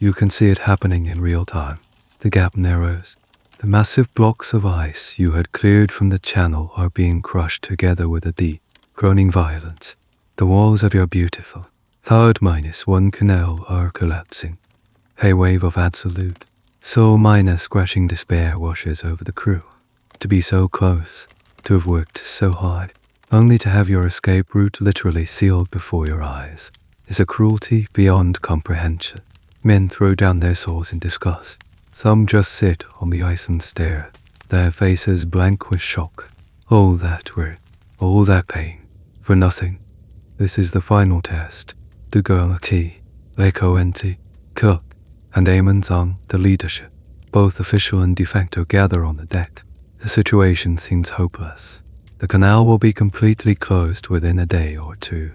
You can see it happening in real time. The gap narrows. The massive blocks of ice you had cleared from the channel are being crushed together with a deep, groaning violence. The walls of your beautiful, hard -1 canal are collapsing. A wave of absolute, soul-crushing despair washes over the crew. To be so close, to have worked so hard, only to have your escape route literally sealed before your eyes, is a cruelty beyond comprehension. Men throw down their swords in disgust. Some just sit on the ice and stare, their faces blank with shock. All that work, all that pain, for nothing. This is the final test. The Gerlache, Lecoenti, Cook, and Amundsen, the leadership, both official and de facto, gather on the deck. The situation seems hopeless. The canal will be completely closed within a day or two.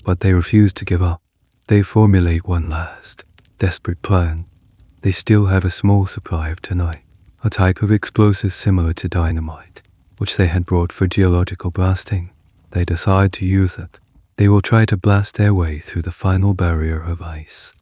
But they refuse to give up. They formulate one last, desperate plan. They still have a small supply of tonight, a type of explosive similar to dynamite, which they had brought for geological blasting. They decide to use it. They will try to blast their way through the final barrier of ice.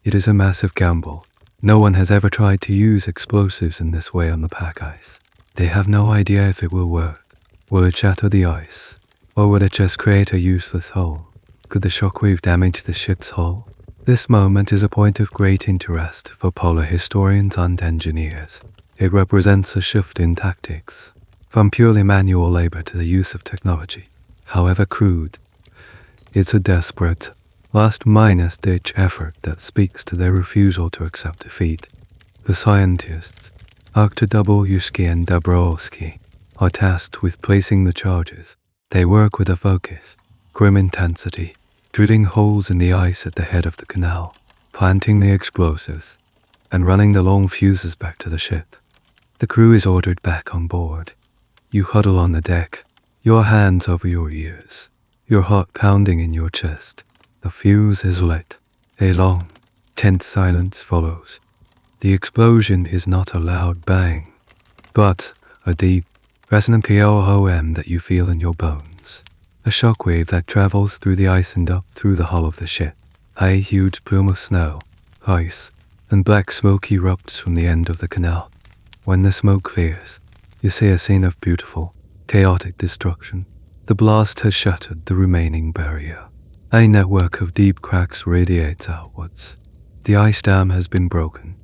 It is a massive gamble. No one has ever tried to use explosives in this way on the pack ice. They have no idea if it will work. Will it shatter the ice? Or will it just create a useless hole? Could the shockwave damage the ship's hull? This moment is a point of great interest for polar historians and engineers. It represents a shift in tactics, from purely manual labor to the use of technology, however crude. It's a desperate, last-ditch effort that speaks to their refusal to accept defeat. The scientists, Arktowski and Dabrowski, are tasked with placing the charges. They work with a focus, grim intensity, drilling holes in the ice at the head of the canal, planting the explosives, and running the long fuses back to the ship. The crew is ordered back on board. You huddle on the deck, your hands over your ears, your heart pounding in your chest. The fuse is lit. A long, tense silence follows. The explosion is not a loud bang, but a deep, resonant POOM that you feel in your bones. A shockwave that travels through the ice and up through the hull of the ship. A huge plume of snow, ice, and black smoke erupts from the end of the canal. When the smoke clears, you see a scene of beautiful, chaotic destruction. The blast has shattered the remaining barrier. A network of deep cracks radiates outwards. The ice dam has been broken,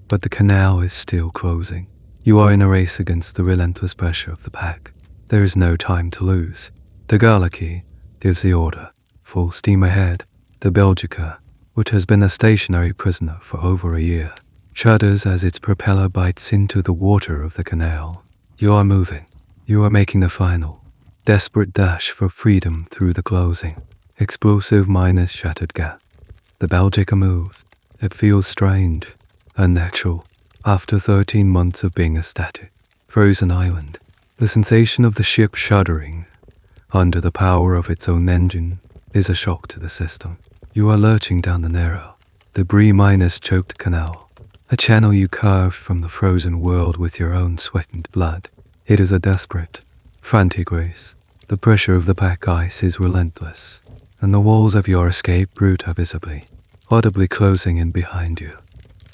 but the canal is still closing. You are in a race against the relentless pressure of the pack. There is no time to lose. The Gerlache gives the order. Full steam ahead. The Belgica, which has been a stationary prisoner for over a year, shudders as its propeller bites into the water of the canal. You are moving. You are making the final, desperate dash for freedom through the closing, explosive minus shattered gap. The Belgica moves. It feels strange, unnatural, after 13 months of being a static, frozen island. The sensation of the ship shuddering under the power of its own engine is a shock to the system. You are lurching down the narrow, debris-minus choked canal, a channel you carved from the frozen world with your own sweat and blood. It is a desperate, frantic race. The pressure of the pack ice is relentless, and the walls of your escape route are audibly closing in behind you.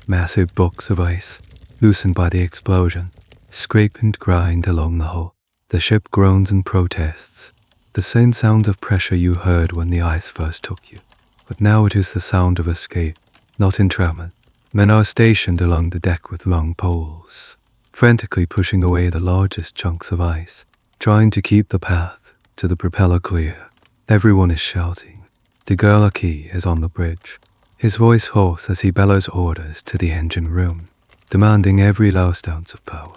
Massive blocks of ice, loosened by the explosion, scrape and grind along the hull. The ship groans and protests, the same sounds of pressure you heard when the ice first took you. But now it is the sound of escape, not entrapment. Men are stationed along the deck with long poles, frantically pushing away the largest chunks of ice, trying to keep the path to the propeller clear. Everyone is shouting. The Gerlache is on the bridge, his voice hoarse as he bellows orders to the engine room, demanding every last ounce of power.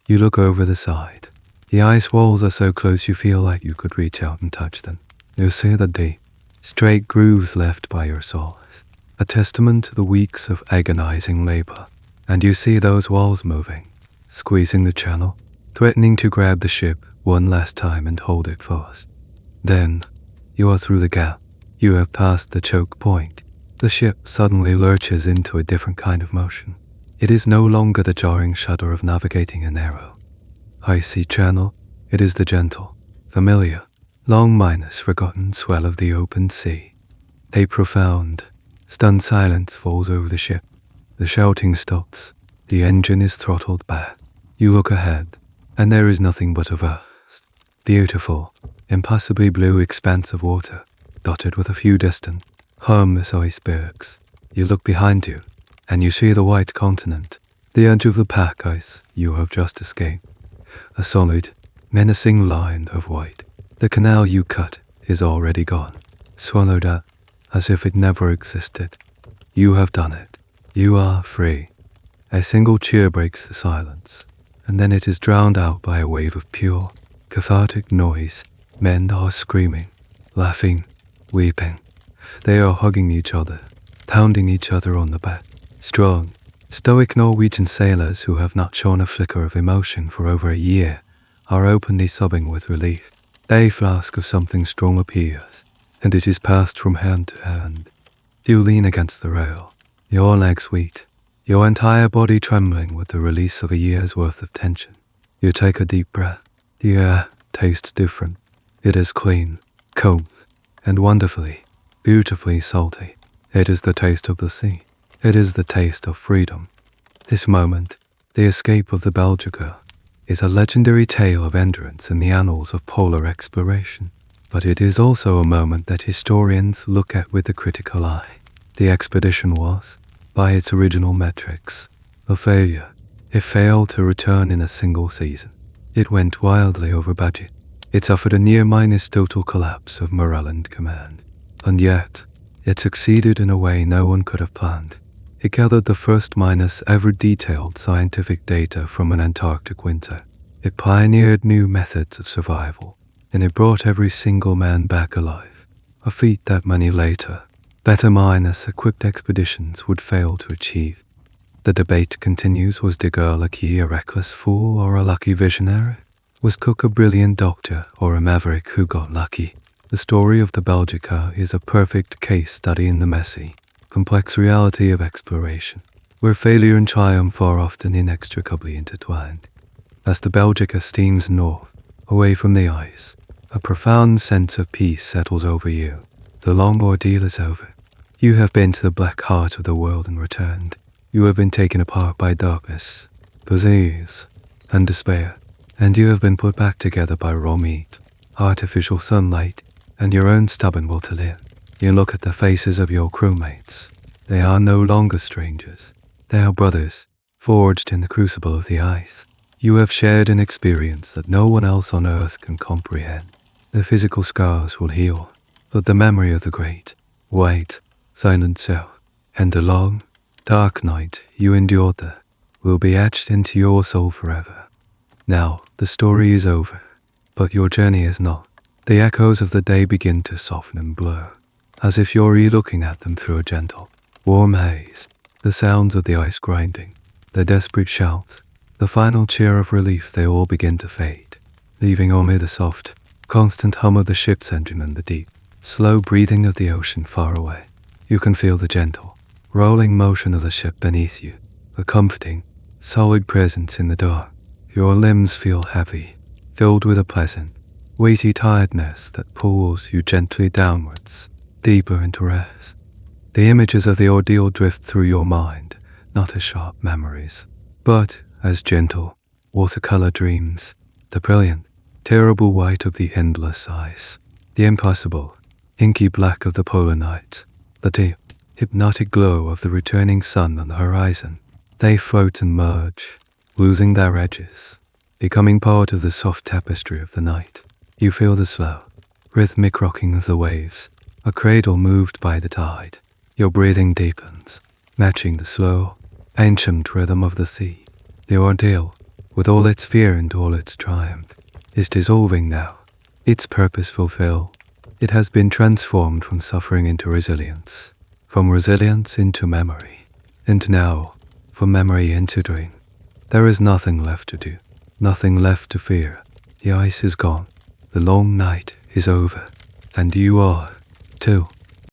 You look over the side. The ice walls are so close you feel like you could reach out and touch them. You see the deep, straight grooves left by your saws, a testament to the weeks of agonizing labor. And you see those walls moving, squeezing the channel, threatening to grab the ship one last time and hold it fast. Then, you are through the gap. You have passed the choke point. The ship suddenly lurches into a different kind of motion. It is no longer the jarring shudder of navigating a narrow, icy channel. It is the gentle, familiar, long-minus forgotten swell of the open sea. A profound, stunned silence falls over the ship. The shouting stops. The engine is throttled back. You look ahead, and there is nothing but a vast, beautiful, impossibly blue expanse of water, dotted with a few distant, harmless icebergs. You look behind you, and you see the white continent, the edge of the pack ice you have just escaped. A solid, menacing line of white. The canal you cut is already gone, swallowed up, as if it never existed. You have done it. You are free. A single cheer breaks the silence, and then it is drowned out by a wave of pure, cathartic noise. Men are screaming, laughing, weeping. They are hugging each other, pounding each other on the back. Strong, stoic Norwegian sailors who have not shown a flicker of emotion for over a year are openly sobbing with relief. A flask of something strong appears, and it is passed from hand to hand. You lean against the rail, your legs weak, your entire body trembling with the release of a year's worth of tension. You take a deep breath. The air tastes different. It is clean, cold, and wonderfully, beautifully salty. It is the taste of the sea. It is the taste of freedom. This moment, the escape of the Belgica, is a legendary tale of endurance in the annals of polar exploration. But it is also a moment that historians look at with a critical eye. The expedition was, by its original metrics, a failure. It failed to return in a single season. It went wildly over budget. It suffered a near-minus total collapse of morale and command. And yet, it succeeded in a way no one could have planned. It gathered the first minus ever detailed scientific data from an Antarctic winter. It pioneered new methods of survival, and it brought every single man back alive, a feat that many later, better minus equipped expeditions would fail to achieve. The debate continues: was the Gerlache a reckless fool or a lucky visionary? Was Cook a brilliant doctor or a maverick who got lucky? The story of the Belgica is a perfect case study in the messy, complex reality of exploration, where failure and triumph are often inextricably intertwined. As the Belgica steams north, away from the ice, a profound sense of peace settles over you. The long ordeal is over. You have been to the black heart of the world and returned. You have been taken apart by darkness, disease, and despair, and you have been put back together by raw meat, artificial sunlight, and your own stubborn will to live. You look at the faces of your crewmates. They are no longer strangers. They are brothers, forged in the crucible of the ice. You have shared an experience that no one else on Earth can comprehend. The physical scars will heal, but the memory of the great, white, silent self, and the long, dark night you endured there, will be etched into your soul forever. Now, the story is over, but your journey is not. The echoes of the day begin to soften and blur, as if you're re-looking at them through a gentle, warm haze. The sounds of the ice grinding, the desperate shouts, the final cheer of relief, they all begin to fade, leaving only the soft, constant hum of the ship's engine and the deep, slow breathing of the ocean far away. You can feel the gentle, rolling motion of the ship beneath you, a comforting, solid presence in the dark. Your limbs feel heavy, filled with a pleasant, weighty tiredness that pulls you gently downwards, deeper into rest. The images of the ordeal drift through your mind, not as sharp memories, but as gentle, watercolor dreams. The brilliant, terrible white of the endless ice, the impossible, inky black of the polar night, the deep, hypnotic glow of the returning sun on the horizon. They float and merge, losing their edges, becoming part of the soft tapestry of the night. You feel the slow, rhythmic rocking of the waves, a cradle moved by the tide. Your breathing deepens, matching the slow, ancient rhythm of the sea. The ordeal, with all its fear and all its triumph, is dissolving now, its purpose fulfilled. It has been transformed from suffering into resilience, from resilience into memory, and now, from memory into dream. There is nothing left to do, nothing left to fear. The ice is gone, the long night is over, and you are, too.